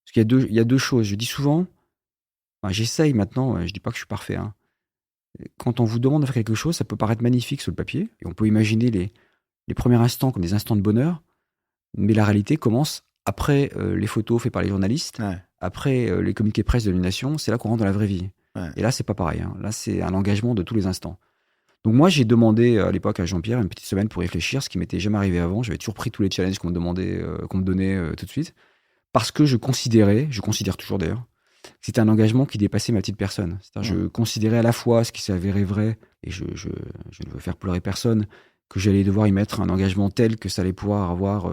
parce qu'il y a deux choses. Je dis souvent, j'essaye maintenant, je dis pas que je suis parfait, hein. Quand on vous demande de faire quelque chose, ça peut paraître magnifique sur le papier, et on peut imaginer les premiers instants comme des instants de bonheur, mais la réalité commence après les photos faites par les journalistes, après les communiqués presse de l'Union, c'est là qu'on rentre dans la vraie vie. Et là, c'est pas pareil. Hein. Là, c'est un engagement de tous les instants. Donc moi, j'ai demandé à l'époque à Jean-Pierre une petite semaine pour réfléchir, ce qui m'était jamais arrivé avant. J'avais toujours pris tous les challenges qu'on me donnait tout de suite, parce que je considère toujours d'ailleurs, que c'était un engagement qui dépassait ma petite personne. C'est-à-dire, je considérais à la fois ce qui s'est avéré vrai, et je ne veux faire pleurer personne, que j'allais devoir y mettre un engagement tel que ça allait pouvoir avoir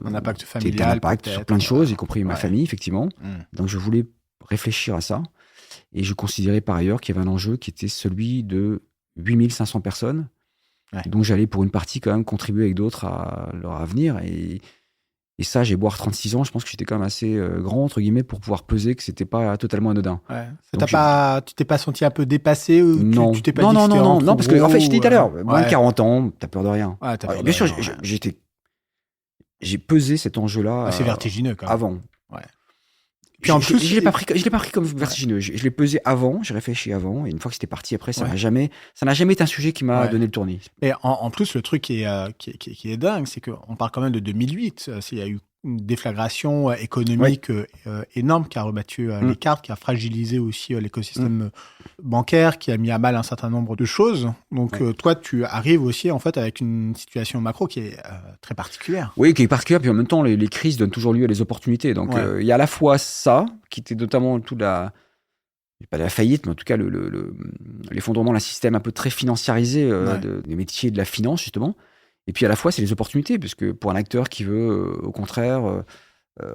un impact familial, un impact sur plein de choses, y compris ma famille, effectivement. Donc je voulais réfléchir à ça. Et je considérais par ailleurs qu'il y avait un enjeu qui était celui de 8500 personnes. Donc j'allais pour une partie quand même contribuer avec d'autres à leur avenir. Et ça, j'ai beau avoir 36 ans, je pense que j'étais quand même assez grand, entre guillemets, pour pouvoir peser que c'était pas totalement anodin. Donc, tu t'es pas senti un peu dépassé ou non. Tu t'es pas non, parce que en fait, je t'ai dit tout à l'heure, moins de 40 ans, t'as peur de rien. Bien sûr, j'ai pesé cet enjeu-là. C'est vertigineux quand même. Avant. Puis en plus, je l'ai pas pris comme vertigineux. Je l'ai pesé avant, j'ai réfléchi avant, et une fois que c'était parti, après, ça n'a jamais été un sujet qui m'a donné le tournis. Et en plus, le truc qui est dingue, c'est qu'on parle quand même de 2008. Il y a eu une déflagration économique énorme qui a rebattu les cartes, qui a fragilisé aussi l'écosystème bancaire, qui a mis à mal un certain nombre de choses. Donc toi, tu arrives aussi en fait avec une situation macro qui est très particulière. Oui, qui est particulière, puis en même temps, les crises donnent toujours lieu à des opportunités. Donc il y a à la fois ça, qui était notamment toute la pas de la faillite, mais en tout cas l'effondrement d'un système un peu très financiarisé des métiers de la finance, justement. Et puis à la fois, c'est les opportunités, parce que pour un acteur qui veut, au contraire,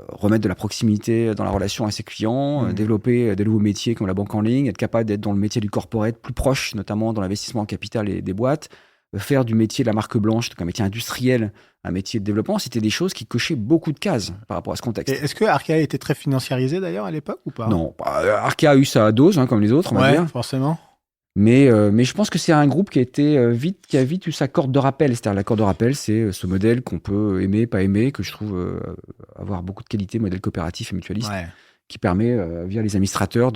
remettre de la proximité dans la relation avec ses clients, développer des nouveaux métiers comme la banque en ligne, être capable d'être dans le métier du corporate plus proche, notamment dans l'investissement en capital et des boîtes, faire du métier de la marque blanche, donc un métier industriel, un métier de développement, c'était des choses qui cochaient beaucoup de cases par rapport à ce contexte. Et est-ce que Arkea était très financiarisé d'ailleurs à l'époque ou pas? Non, Arkea a eu sa dose, comme les autres, on va dire. Forcément. Mais je pense que c'est un groupe qui a vite eu sa corde de rappel. C'est-à-dire la corde de rappel, c'est ce modèle qu'on peut aimer, pas aimer, que je trouve avoir beaucoup de qualité, modèle coopératif et mutualiste, qui permet, via les administrateurs,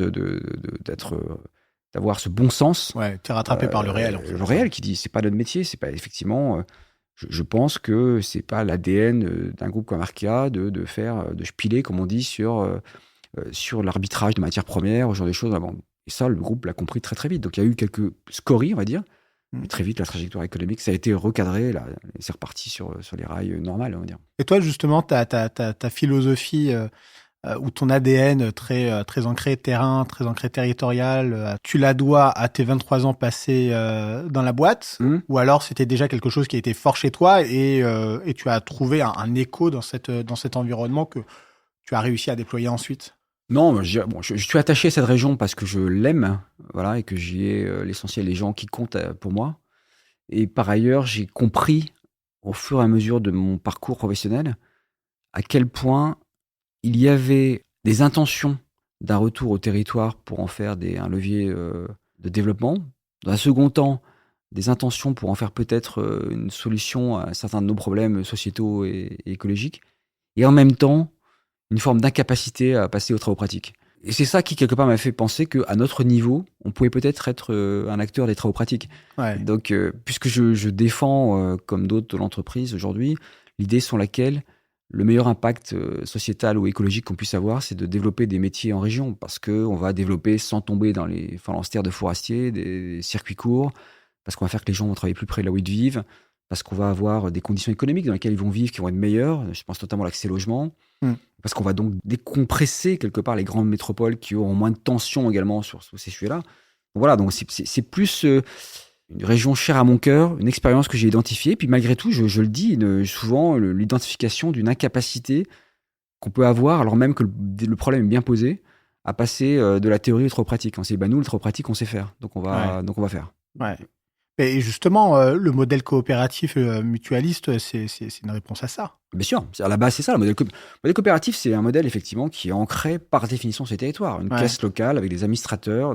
d'avoir ce bon sens. Ouais, t'es rattrapé par le réel. En fait. Le réel qui dit, c'est pas notre métier, c'est pas effectivement. Je pense que c'est pas l'ADN d'un groupe comme Arkea de piler, comme on dit, sur l'arbitrage de matières premières, ce genre de choses. Et ça, le groupe l'a compris très très vite. Donc il y a eu quelques scories, on va dire. Mais très vite, la trajectoire économique, ça a été recadré. Là, et c'est reparti sur les rails normales, on va dire. Et toi, justement, ta philosophie ou ton ADN très ancré terrain, très ancré territorial, tu la dois à tes 23 ans passés dans la boîte, ou alors c'était déjà quelque chose qui a été fort chez toi et tu as trouvé un écho dans cet environnement que tu as réussi à déployer ensuite? Non, je suis attaché à cette région parce que je l'aime, voilà, et que j'y ai l'essentiel des gens qui comptent pour moi. Et par ailleurs, j'ai compris au fur et à mesure de mon parcours professionnel à quel point il y avait des intentions d'un retour au territoire pour en faire un levier de développement. Dans un second temps, des intentions pour en faire peut-être une solution à certains de nos problèmes sociétaux et écologiques. Et en même temps, une forme d'incapacité à passer aux travaux pratiques. Et c'est ça qui, quelque part, m'a fait penser qu'à notre niveau, on pouvait peut-être être un acteur des travaux pratiques. Ouais. Donc, puisque je défends, comme d'autres de l'entreprise aujourd'hui, l'idée sur laquelle le meilleur impact sociétal ou écologique qu'on puisse avoir, c'est de développer des métiers en région, parce qu'on va développer, sans tomber dans les phalanstères de forestiers, des circuits courts, parce qu'on va faire que les gens vont travailler plus près de là où ils vivent, parce qu'on va avoir des conditions économiques dans lesquelles ils vont vivre qui vont être meilleures. Je pense notamment à l'accès au logement. Parce qu'on va donc décompresser quelque part les grandes métropoles qui auront moins de tension également sur ces sujets-là. Donc voilà, donc c'est plus une région chère à mon cœur, une expérience que j'ai identifiée. Puis malgré tout, je le dis souvent, l'identification d'une incapacité qu'on peut avoir, alors même que le problème est bien posé, à passer de la théorie au trop pratique. On sait, nous, le trop pratique, on sait faire. Donc on va faire. Ouais. Et justement, le modèle coopératif mutualiste, c'est une réponse à ça. Bien sûr, à la base, c'est ça. Le modèle coopératif, c'est un modèle, effectivement, qui est ancré par définition sur ces territoires. Une caisse locale avec des administrateurs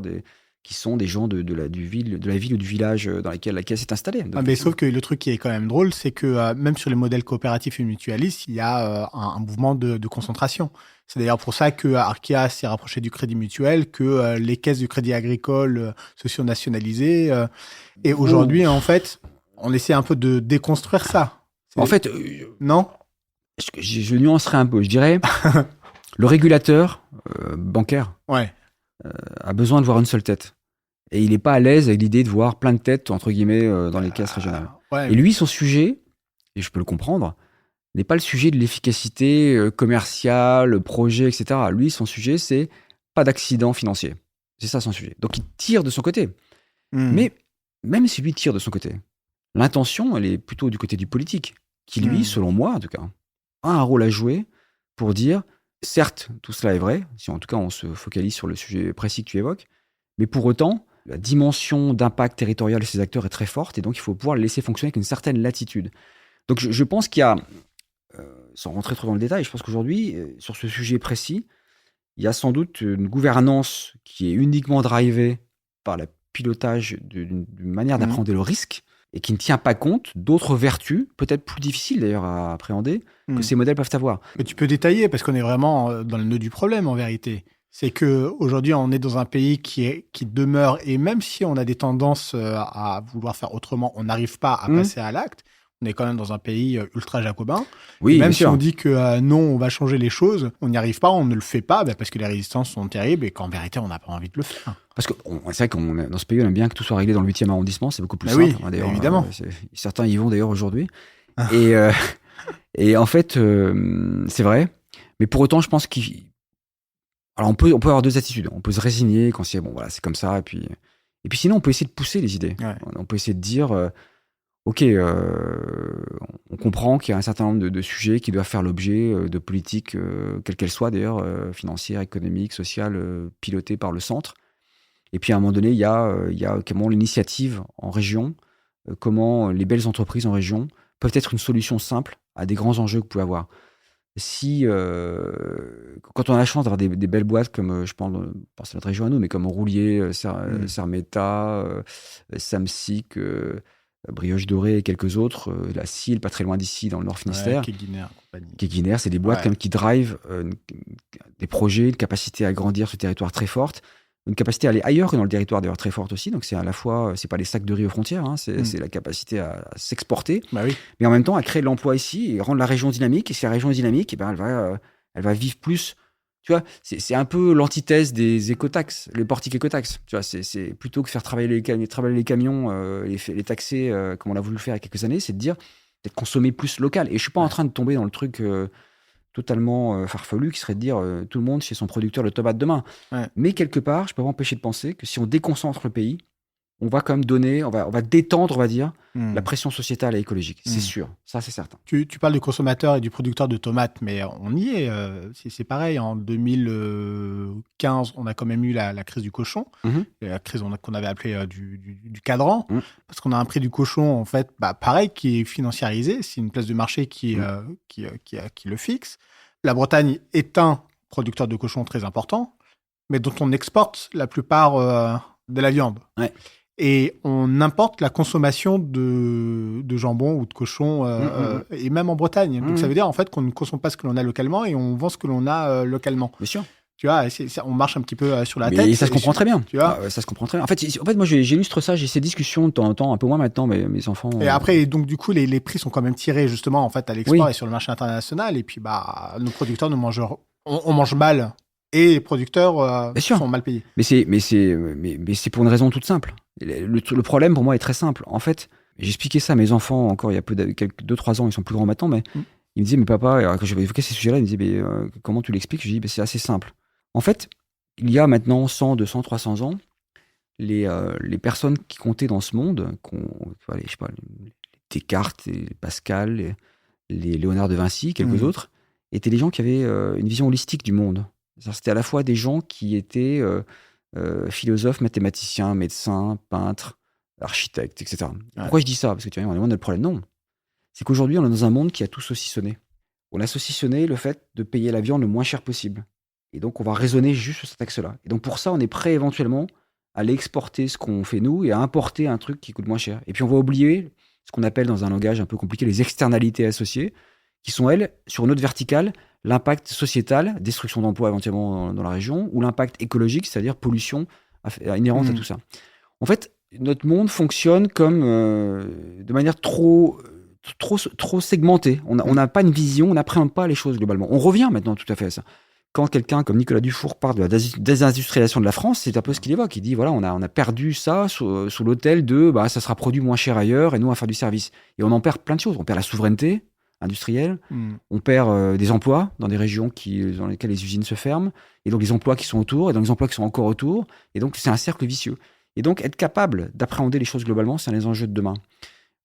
qui sont des gens de la ville ou du village dans lequel la caisse est installée. Mais sauf que le truc qui est quand même drôle, c'est que même sur les modèles coopératifs et mutualistes, il y a un mouvement de concentration. C'est d'ailleurs pour ça que Arkea s'est rapproché du Crédit Mutuel, que les caisses du Crédit Agricole se sont nationalisées. Et aujourd'hui, en fait, on essaie un peu de déconstruire ça. En fait, non. Je nuancerai un peu. Je dirais, le régulateur bancaire a besoin de voir une seule tête. Et il n'est pas à l'aise avec l'idée de voir plein de têtes, entre guillemets, dans les caisses régionales. Et lui, son sujet, et je peux le comprendre, n'est pas le sujet de l'efficacité commerciale, projet, etc. Lui, son sujet, c'est pas d'accident financier. C'est ça son sujet. Donc, il tire de son côté. Mais même si lui tire de son côté, l'intention, elle est plutôt du côté du politique, qui lui, selon moi en tout cas, a un rôle à jouer pour dire, certes, tout cela est vrai, si en tout cas on se focalise sur le sujet précis que tu évoques, mais pour autant, la dimension d'impact territorial de ces acteurs est très forte, et donc il faut pouvoir les laisser fonctionner avec une certaine latitude. Donc je pense qu'il y a, sans rentrer trop dans le détail, je pense qu'aujourd'hui, sur ce sujet précis, il y a sans doute une gouvernance qui est uniquement drivée par le pilotage d'une manière d'appréhender le risque, et qui ne tient pas compte d'autres vertus, peut-être plus difficiles d'ailleurs à appréhender, que ces modèles peuvent avoir. Mais tu peux détailler, parce qu'on est vraiment dans le nœud du problème en vérité. C'est qu'aujourd'hui, on est dans un pays qui demeure, et même si on a des tendances à vouloir faire autrement, on n'arrive pas à passer à l'acte. On est quand même dans un pays ultra jacobin. Oui, et même si on dit que non, on va changer les choses, on n'y arrive pas, on ne le fait pas, parce que les résistances sont terribles et qu'en vérité, on n'a pas envie de le faire. Parce que c'est vrai qu'on dans ce pays, on aime bien que tout soit réglé dans le 8e arrondissement, c'est beaucoup plus simple. Oui, d'ailleurs, évidemment. Certains y vont d'ailleurs aujourd'hui. Et en fait, c'est vrai. Mais pour autant, je pense Alors, on peut avoir deux attitudes. On peut se résigner quand c'est, bon, voilà, c'est comme ça. Et puis sinon, on peut essayer de pousser les idées. Ouais. On peut essayer de dire, OK, on comprend qu'il y a un certain nombre de sujets qui doivent faire l'objet de politiques, quelles qu'elles soient d'ailleurs, financières, économiques, sociales, pilotées par le centre. Et puis à un moment donné, il y a comment l'initiative en région, comment les belles entreprises en région peuvent être une solution simple à des grands enjeux que vous pouvez avoir. Si, quand on a la chance d'avoir des belles boîtes comme, je pense à notre région à nous, mais comme Roulier, Sermeta, Samsic, Brioche Dorée et quelques autres, la Cile, pas très loin d'ici, dans le Nord Finistère. Keguiner, compagnie. Keguiner, c'est des boîtes quand même qui drivent des projets, une capacité à grandir ce territoire très forte, une capacité à aller ailleurs que dans le territoire d'ailleurs très forte aussi. Donc c'est à la fois, c'est pas les sacs de riz aux frontières, hein, c'est la capacité à s'exporter, Oui. mais en même temps à créer de l'emploi ici et rendre la région dynamique. Et si la région est dynamique, et ben elle va vivre plus. Tu vois, c'est un peu l'antithèse des écotaxes, les portiques écotaxes. Tu vois, c'est plutôt que faire travailler les camions, les taxer, comme on l'a voulu le faire il y a quelques années, c'est de dire peut-être consommer plus local. Et je suis pas en train de tomber dans le truc totalement farfelu qui serait de dire tout le monde chez son producteur de tomates demain. Ouais. Mais quelque part, je peux pas m'empêcher de penser que si on déconcentre le pays, on va quand même donner, on va détendre, on va dire, la pression sociétale et écologique. C'est sûr, ça c'est certain. Tu parles du consommateur et du producteur de tomates, mais on y est. C'est pareil, en 2015, on a quand même eu la crise du cochon, la crise qu'on avait appelée du cadran, parce qu'on a un prix du cochon, en fait, pareil, qui est financiarisé. C'est une place de marché qui le fixe. La Bretagne est un producteur de cochon très important, mais dont on exporte la plupart de la viande. Ouais. Et on importe la consommation de jambon ou de cochon, et même en Bretagne. Donc ça veut dire en fait qu'on ne consomme pas ce que l'on a localement et on vend ce que l'on a localement. Bien sûr. Tu vois, on marche un petit peu sur la tête. Et ça se comprend très bien. Tu vois, ça se comprend très bien. En fait, moi, j'illustre ça. J'ai ces discussions de temps en temps, un peu moins maintenant, mais mes enfants. Et après, donc du coup, les prix sont quand même tirés justement en fait à l'export et sur le marché international. Et puis, nos producteurs on mange mal. Et les producteurs sont mal payés. Mais c'est pour une raison toute simple. Le problème pour moi est très simple. En fait, j'ai expliqué ça à mes enfants encore il y a 2-3 ans, ils sont plus grands maintenant, mais ils me disaient, mais papa, quand j'avais évoqué ces sujets-là, ils me disaient, comment tu l'expliques? Je dis, c'est assez simple. En fait, il y a maintenant 100, 200, 300 ans, les personnes qui comptaient dans ce monde, je sais pas, les Descartes, les Pascal, les Léonard de Vinci, quelques autres, étaient des gens qui avaient une vision holistique du monde. C'était à la fois des gens qui étaient philosophes, mathématiciens, médecins, peintres, architectes, etc. Ouais. Pourquoi je dis ça? Parce que tu vois, on demande le problème. Non. C'est qu'aujourd'hui, on est dans un monde qui a tout saucissonné. On a saucissonné le fait de payer la viande le moins cher possible. Et donc, on va raisonner juste sur cet axe-là. Et donc, pour ça, on est prêt éventuellement à aller exporter ce qu'on fait nous et à importer un truc qui coûte moins cher. Et puis, on va oublier ce qu'on appelle dans un langage un peu compliqué les externalités associées, qui sont, elles, sur une autre verticale, l'impact sociétal, destruction d'emplois éventuellement dans la région, ou l'impact écologique, c'est-à-dire pollution inhérente à tout ça. En fait, notre monde fonctionne comme de manière trop segmentée. On n'a pas une vision, on n'appréhende pas les choses globalement. On revient maintenant tout à fait à ça. Quand quelqu'un comme Nicolas Dufour parle de la désindustrialisation de la France, c'est un peu ce qu'il évoque. Il dit, voilà, on a perdu ça sous l'autel de ça sera produit moins cher ailleurs et nous, on va faire du service. Et on en perd plein de choses. On perd la souveraineté industrielle, on perd des emplois dans des régions dans lesquelles les usines se ferment, et donc les emplois qui sont autour, et donc les emplois qui sont encore autour, et donc c'est un cercle vicieux. Et donc être capable d'appréhender les choses globalement, c'est un des enjeux de demain.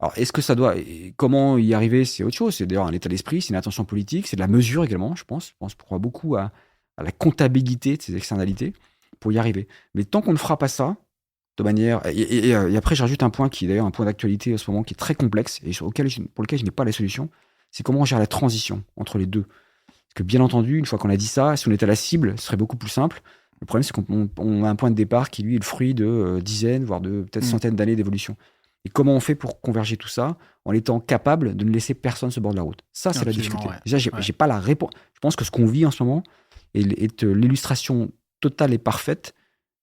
Alors est-ce que ça doit... Comment y arriver, c'est autre chose, c'est d'ailleurs un état d'esprit, c'est une attention politique, c'est de la mesure également, je pense crois beaucoup à la comptabilité de ces externalités pour y arriver. Mais tant qu'on ne fera pas ça, de manière... Et après j'ajoute un point qui est d'ailleurs un point d'actualité en ce moment qui est très complexe, et pour lequel je n'ai pas la solution, c'est comment on gère la transition entre les deux. Parce que bien entendu, une fois qu'on a dit ça, si on était à la cible, ce serait beaucoup plus simple. Le problème, c'est qu'on a un point de départ qui, lui, est le fruit de dizaines, voire de peut-être centaines d'années d'évolution. Et comment on fait pour converger tout ça en étant capable de ne laisser personne sur le bord de la route? Ça, c'est la difficulté. Ouais. Déjà, j'ai pas la réponse. Je pense que ce qu'on vit en ce moment est l'illustration totale et parfaite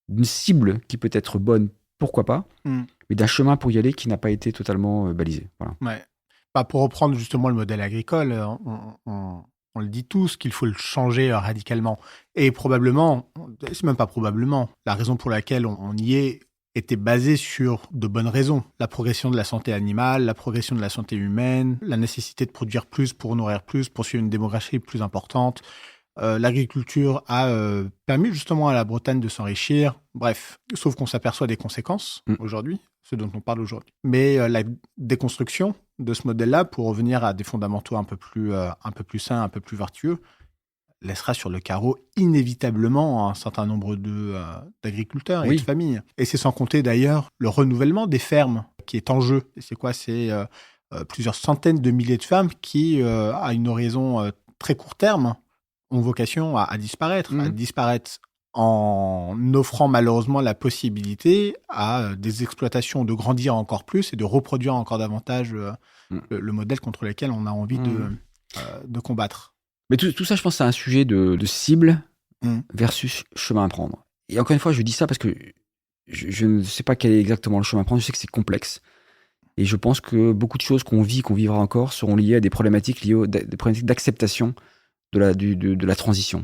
d'une cible qui peut être bonne, pourquoi pas, mais d'un chemin pour y aller qui n'a pas été totalement balisé. Voilà. Ouais. Pour reprendre justement le modèle agricole, on le dit tous qu'il faut le changer radicalement. Et probablement, c'est même pas probablement, la raison pour laquelle on y est était basée sur de bonnes raisons. La progression de la santé animale, la progression de la santé humaine, la nécessité de produire plus pour nourrir plus, pour suivre une démographie plus importante, L'agriculture a permis justement à la Bretagne de s'enrichir. Bref, sauf qu'on s'aperçoit des conséquences aujourd'hui, ce dont on parle aujourd'hui. Mais la déconstruction de ce modèle-là, pour revenir à des fondamentaux un peu plus sains, un peu plus vertueux, laissera sur le carreau inévitablement un certain nombre d'agriculteurs et de familles. Et c'est sans compter d'ailleurs le renouvellement des fermes qui est en jeu. Et c'est quoi ? C'est plusieurs centaines de milliers de fermes qui, à une horizon très court terme, ont vocation à disparaître. À disparaître en offrant malheureusement la possibilité à des exploitations de grandir encore plus et de reproduire encore davantage le modèle contre lequel on a envie de combattre. Mais tout ça, je pense, c'est un sujet de cible versus chemin à prendre. Et encore une fois, je dis ça parce que je ne sais pas quel est exactement le chemin à prendre. Je sais que c'est complexe. Et je pense que beaucoup de choses qu'on vivra encore, seront liées à des problématiques des problématiques d'acceptation de la transition.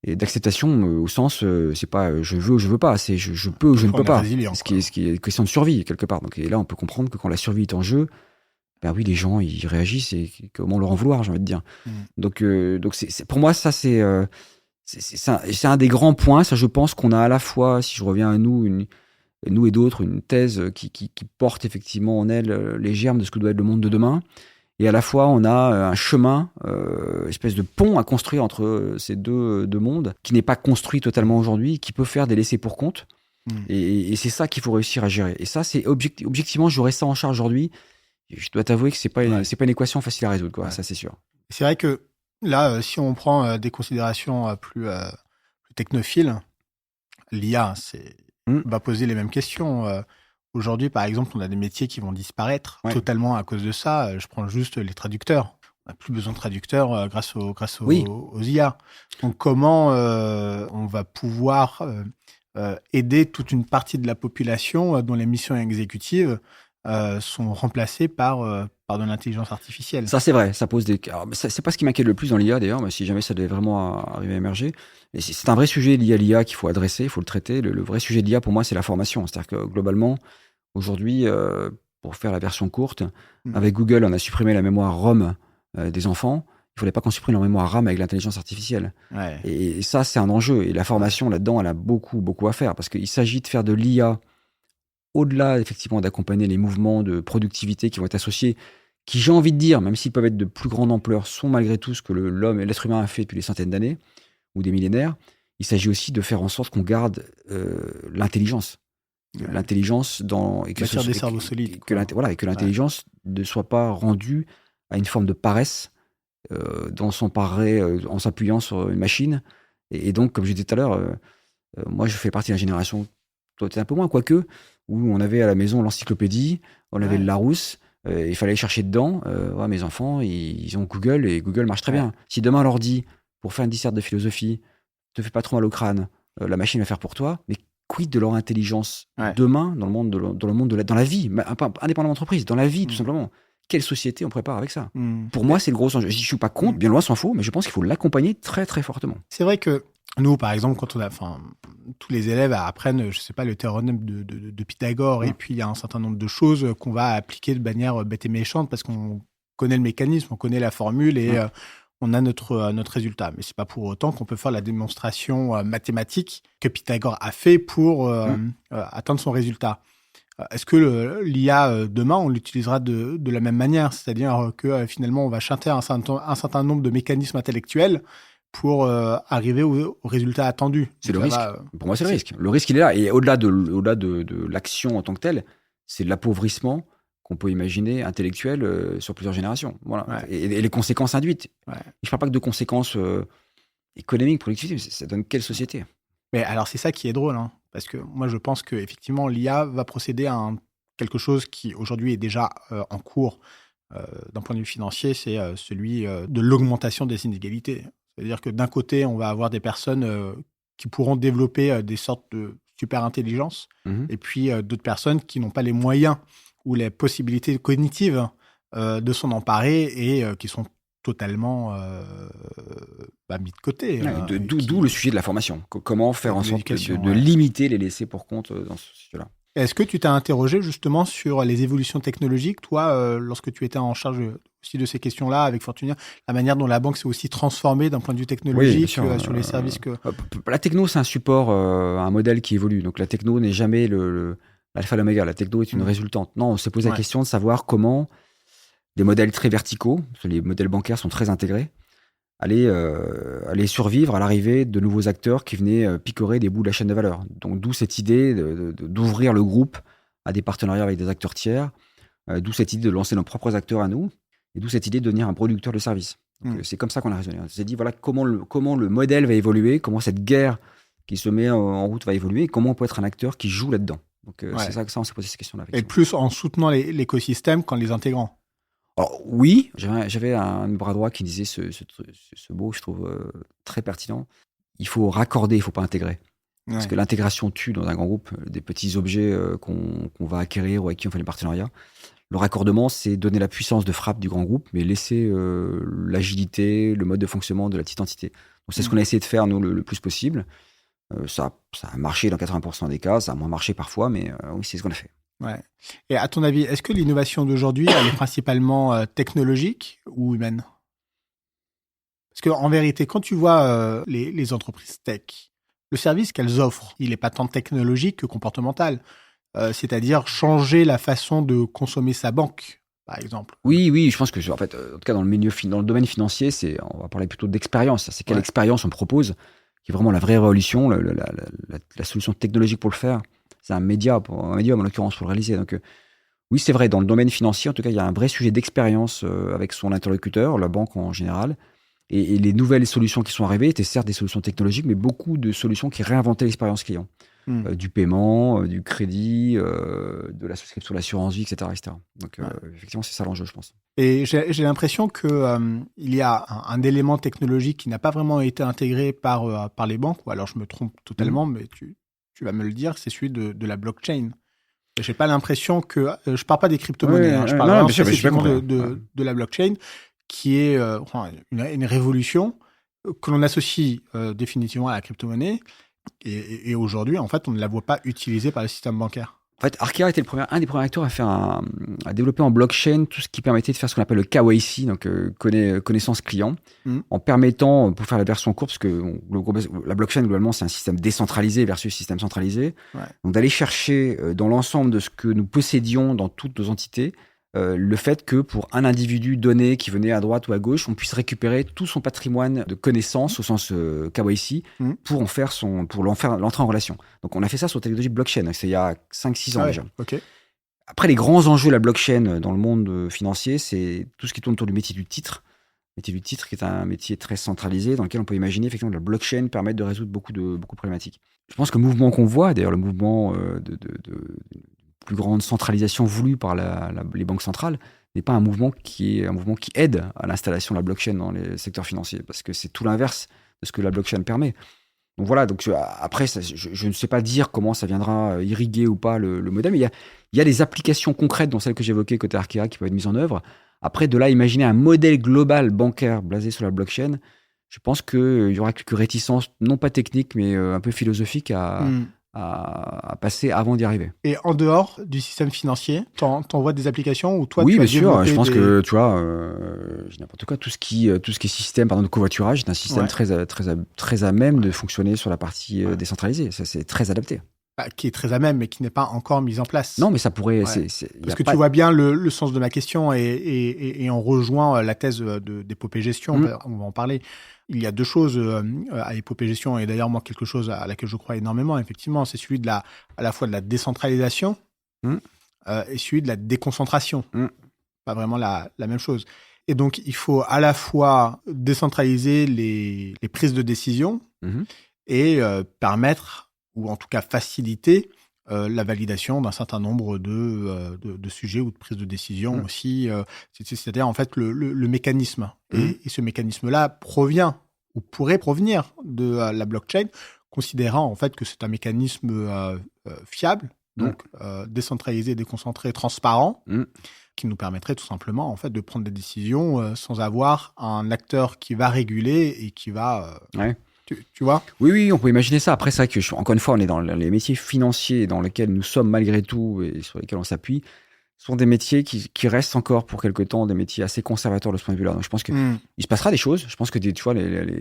Et d'acceptation au sens, c'est pas je veux ou je veux pas, c'est je peux ou je ne peux pas. Ce qui est une question de survie, quelque part. Donc, et là, on peut comprendre que quand la survie est en jeu, ben oui, les gens, ils réagissent et comment leur en vouloir, j'ai envie de dire. Donc pour moi, ça, c'est un des grands points. Ça, je pense qu'on a à la fois, si je reviens à nous et d'autres, une thèse qui porte effectivement en elle les germes de ce que doit être le monde de demain. Et à la fois, on a un chemin, espèce de pont à construire entre ces deux mondes, qui n'est pas construit totalement aujourd'hui, qui peut faire des laissés pour compte. Et c'est ça qu'il faut réussir à gérer. Et ça, c'est objectivement, j'aurais ça en charge aujourd'hui. Je dois t'avouer que c'est pas une équation facile à résoudre, quoi. Ça, c'est sûr. C'est vrai que là, si on prend des considérations plus technophiles, l'IA va poser les mêmes questions. Aujourd'hui, par exemple, on a des métiers qui vont disparaître totalement à cause de ça. Je prends juste les traducteurs. On n'a plus besoin de traducteurs grâce aux IA. Donc, comment on va pouvoir aider toute une partie de la population dont les missions exécutives sont remplacées par de l'intelligence artificielle. Ça, c'est vrai. Ça pose des... Alors, c'est pas ce qui m'inquiète le plus dans l'IA, d'ailleurs, mais si jamais ça devait vraiment arriver à émerger. Et c'est un vrai sujet lié à l'IA qu'il faut adresser, il faut le traiter. Le vrai sujet de l'IA, pour moi, c'est la formation. C'est-à-dire que, globalement, aujourd'hui, pour faire la version courte, avec Google, on a supprimé la mémoire ROM des enfants. Il ne fallait pas qu'on supprime leur mémoire RAM avec l'intelligence artificielle. Et ça, c'est un enjeu. Et la formation, là-dedans, elle a beaucoup, beaucoup à faire. Parce qu'il s'agit de faire de l'IA, au-delà, effectivement, d'accompagner les mouvements de productivité qui vont être associés, qui, j'ai envie de dire, même s'ils peuvent être de plus grande ampleur, sont malgré tout ce que l'être humain a fait depuis des centaines d'années, ou des millénaires. Il s'agit aussi de faire en sorte qu'on garde l'intelligence. L'intelligence et que sur des cerveaux solides. Et que l'intelligence ne soit pas rendue à une forme de paresse dont on s'emparerait en s'appuyant sur une machine. Et donc, comme je disais tout à l'heure, moi, je fais partie d'une génération, toi, tu es un peu moins, quoique, où on avait à la maison l'encyclopédie, on avait le Larousse, il fallait aller chercher dedans. Mes enfants, ils ont Google et Google marche très bien. Si demain on leur dit, pour faire une disserte de philosophie, te fais pas trop mal au crâne, la machine va faire pour toi, mais quid de leur intelligence demain dans le monde dans la vie, indépendamment de l'entreprise, dans la vie tout simplement. Quelle société on prépare avec ça? Pour moi, c'est le gros enjeu. Je suis pas contre, bien loin s'en faut, mais je pense qu'il faut l'accompagner très très fortement. C'est vrai que nous, par exemple, quand tous les élèves apprennent, je sais pas, le théorème de Pythagore, et puis il y a un certain nombre de choses qu'on va appliquer de manière bête et méchante parce qu'on connaît le mécanisme, on connaît la formule et on a notre résultat. Mais c'est pas pour autant qu'on peut faire la démonstration mathématique que Pythagore a fait pour atteindre son résultat. Est-ce que l'IA demain, on l'utilisera de la même manière? C'est-à-dire que finalement, on va chanter un certain nombre de mécanismes intellectuels pour arriver au résultat attendu. C'est le risque. Pour moi, c'est le risque. Le risque, il est là. Et au-delà de l'action en tant que telle, c'est l'appauvrissement qu'on peut imaginer intellectuel sur plusieurs générations. Voilà. Et les conséquences induites. Je ne parle pas que de conséquences économiques, productives, mais ça donne quelle société? Mais alors, c'est ça qui est drôle, hein, parce que moi, je pense qu'effectivement, l'IA va procéder à quelque chose qui, aujourd'hui, est déjà en cours d'un point de vue financier, c'est celui de l'augmentation des inégalités. C'est-à-dire que d'un côté, on va avoir des personnes qui pourront développer des sortes de super intelligence, et puis d'autres personnes qui n'ont pas les moyens ou les possibilités cognitives de s'en emparer et qui sont totalement mis de côté. D'où le sujet de la formation. Comment faire en sorte de limiter les laissés pour compte dans ce sujet-là. Est-ce que tu t'es interrogé justement sur les évolutions technologiques, toi, lorsque tu étais en charge aussi de ces questions-là avec Fortunia, la manière dont la banque s'est aussi transformée d'un point de vue Oui, bien technologique sûr. sur les services que... La techno, c'est un support, un modèle qui évolue. Donc la techno n'est jamais l'alpha et l'oméga. La techno est une résultante. Non, on s'est posé la question de savoir comment des modèles très verticaux, parce que les modèles bancaires sont très intégrés, allaient survivre à l'arrivée de nouveaux acteurs qui venaient picorer des bouts de la chaîne de valeur. Donc d'où cette idée d'ouvrir le groupe à des partenariats avec des acteurs tiers, d'où cette idée de lancer nos propres acteurs à nous, et d'où cette idée de devenir un producteur de services. Donc, c'est comme ça qu'on a raisonné. On s'est dit, voilà, comment le modèle va évoluer, comment cette guerre qui se met en route va évoluer, et comment on peut être un acteur qui joue là-dedans. Donc, c'est ça que on s'est posé ces questions-là. Et plus en soutenant l'écosystème qu'en les intégrant. Alors, oui, j'avais un bras droit qui disait ce mot, je trouve très pertinent. Il faut raccorder, il ne faut pas intégrer. Parce que l'intégration tue dans un grand groupe des petits objets qu'on va acquérir ou avec qui on fait des partenariats. Le raccordement, c'est donner la puissance de frappe du grand groupe, mais laisser l'agilité, le mode de fonctionnement de la petite entité. Donc, c'est ce qu'on a essayé de faire, nous, le plus possible. Ça a marché dans 80% des cas, ça a moins marché parfois, mais oui, c'est ce qu'on a fait. Ouais. Et à ton avis, est-ce que l'innovation d'aujourd'hui, elle est principalement technologique ou humaine? Parce qu'en vérité, quand tu vois les entreprises tech, le service qu'elles offrent, il n'est pas tant technologique que comportemental. C'est-à-dire changer la façon de consommer sa banque, par exemple. Oui, je pense que, en fait, en tout cas dans le domaine financier, on va parler plutôt d'expérience. C'est quelle expérience on propose, qui est vraiment la vraie révolution, la solution technologique pour le faire. C'est un médium en l'occurrence pour le réaliser. Donc oui, c'est vrai, dans le domaine financier, en tout cas, il y a un vrai sujet d'expérience avec son interlocuteur, la banque en général. Et les nouvelles solutions qui sont arrivées étaient certes des solutions technologiques, mais beaucoup de solutions qui réinventaient l'expérience client. Du paiement, du crédit, de la souscription, l'assurance vie, etc. Donc, effectivement, c'est ça l'enjeu, je pense. Et j'ai l'impression qu'il y a un élément technologique qui n'a pas vraiment été intégré par les banques, ou alors je me trompe totalement, mais tu vas me le dire, c'est celui de la blockchain. Je n'ai pas l'impression que... je ne parle pas des crypto-monnaies, je parle vraiment spécifiquement de la blockchain, qui est une révolution que l'on associe définitivement à la crypto-monnaie. Et aujourd'hui, en fait, on ne la voit pas utilisée par le système bancaire. En fait, Arkéa était un des premiers acteurs à développer en blockchain tout ce qui permettait de faire ce qu'on appelle le KYC, donc connaissance client, en permettant, pour faire la version courte, parce que la blockchain, globalement, c'est un système décentralisé versus système centralisé, donc d'aller chercher dans l'ensemble de ce que nous possédions dans toutes nos entités, le fait que pour un individu donné qui venait à droite ou à gauche, on puisse récupérer tout son patrimoine de connaissances au sens KYC pour l'entrer en relation. Donc on a fait ça sur la technologie blockchain, c'est il y a 5-6 ans déjà. Okay. Après, les grands enjeux de la blockchain dans le monde financier, c'est tout ce qui tourne autour du métier du titre. Le métier du titre qui est un métier très centralisé dans lequel on peut imaginer effectivement que la blockchain permette de résoudre beaucoup de problématiques. Je pense que le mouvement qu'on voit, d'ailleurs le mouvement de plus grande centralisation voulue par les banques centrales, n'est pas un mouvement qui aide à l'installation de la blockchain dans les secteurs financiers, parce que c'est tout l'inverse de ce que la blockchain permet. Donc voilà, après, je ne sais pas dire comment ça viendra irriguer ou pas le modèle, mais il y a des applications concrètes, dont celles que j'évoquais côté Arkéa, qui peuvent être mises en œuvre. Après, de là, imaginer un modèle global bancaire basé sur la blockchain, je pense qu'il y aura quelques réticences, non pas techniques, mais un peu philosophiques à passer avant d'y arriver. Et en dehors du système financier, t'en vois des applications où toi, oui, tu as bien sûr. Je pense des... que, tu vois, n'importe quoi, tout ce qui est système, par exemple, de covoiturage, c'est un système très à même de fonctionner sur la partie décentralisée. Ça, c'est très adapté. Qui est très à même, mais qui n'est pas encore mise en place. Non, mais ça pourrait... Parce que tu vois bien le sens de ma question et on rejoint la thèse d'Épopée Gestion, on va en parler. Il y a deux choses à Épopée Gestion, et d'ailleurs, moi, quelque chose à laquelle je crois énormément, effectivement, c'est celui à la fois de la décentralisation et celui de la déconcentration. Pas vraiment la même chose. Et donc, il faut à la fois décentraliser les prises de décision et permettre, ou en tout cas faciliter, la validation d'un certain nombre de sujets ou de prises de décision aussi. C'est-à-dire, en fait, le mécanisme. Et ce mécanisme-là provient, ou pourrait provenir de la blockchain, considérant en fait que c'est un mécanisme fiable, donc décentralisé, déconcentré, transparent, qui nous permettrait tout simplement en fait, de prendre des décisions sans avoir un acteur qui va réguler et qui va Tu vois? Oui, on peut imaginer ça. Après, c'est vrai que, encore une fois, on est dans les métiers financiers dans lesquels nous sommes malgré tout et sur lesquels on s'appuie, sont des métiers qui restent encore pour quelque temps des métiers assez conservateurs de ce point de vue-là. Donc, je pense qu'il se passera des choses. Je pense que tu vois,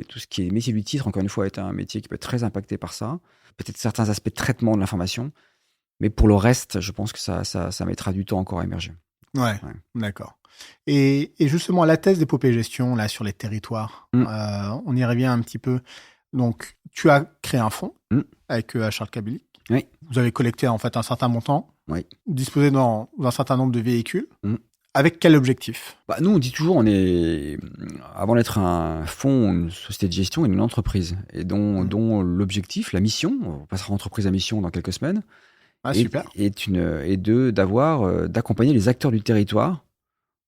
tout ce qui est métier du titre, encore une fois, est un métier qui peut être très impacté par ça. Peut-être certains aspects de traitement de l'information. Mais pour le reste, je pense que ça mettra du temps encore à émerger. Ouais. D'accord. Et justement, la thèse d'épopée gestion, là, sur les territoires, on y revient un petit peu. Donc, tu as créé un fonds avec Charles Kabylie. Oui. Vous avez collecté, en fait, un certain montant. Oui. Disposé d'un certain nombre de véhicules. Avec quel objectif? Nous, on dit toujours, on est, avant d'être un fonds, une société de gestion et une entreprise. Et dont l'objectif, la mission, on passera entreprise à mission dans quelques semaines, super. d'accompagner les acteurs du territoire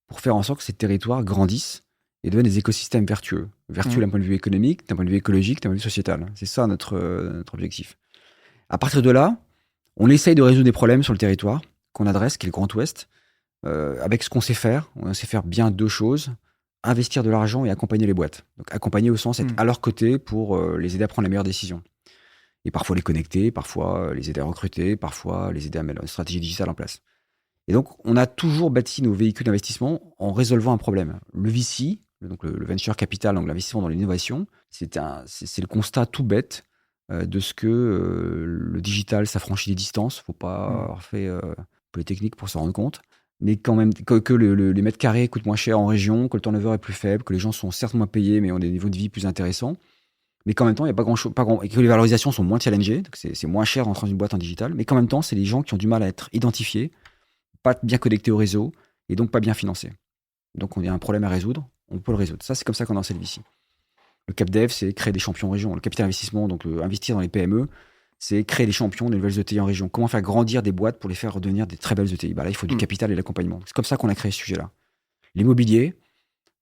pour faire en sorte que ces territoires grandissent et deviennent des écosystèmes vertueux. Vertueux d'un point de vue économique, d'un point de vue écologique, d'un point de vue sociétal. C'est ça notre objectif. À partir de là, on essaye de résoudre des problèmes sur le territoire qu'on adresse, qui est le Grand Ouest, avec ce qu'on sait faire. On sait faire bien deux choses: investir de l'argent et accompagner les boîtes. Donc accompagner au sens être à leur côté pour les aider à prendre les meilleures décisions. Et parfois les connecter, parfois les aider à recruter, parfois les aider à mettre une stratégie digitale en place. Et donc, on a toujours bâti nos véhicules d'investissement en résolvant un problème. Le VC, donc le venture capital, donc l'investissement dans l'innovation, c'est le constat tout bête de ce que le digital s'affranchit des distances. Il ne faut pas avoir fait polytechnique pour s'en rendre compte. Mais quand même, que les mètres carrés coûtent moins cher en région, que le turnover est plus faible, que les gens sont certes moins payés, mais ont des niveaux de vie plus intéressants. Mais qu'en même temps, il n'y a pas grand-chose, et que les valorisations sont moins challengées, donc c'est moins cher en entrant dans une boîte en digital, mais qu'en même temps, c'est les gens qui ont du mal à être identifiés, pas bien connectés au réseau, et donc pas bien financés. Donc on a un problème à résoudre, on peut le résoudre. Ça, c'est comme ça qu'on a lancé le VC. Le CapDev, c'est créer des champions en région. Le capital investissement, donc investir dans les PME, c'est créer des champions des nouvelles ETI en région. Comment faire grandir des boîtes pour les faire redevenir des très belles ETI? Là, il faut du capital et de l'accompagnement. C'est comme ça qu'on a créé ce sujet-là. L'immobilier,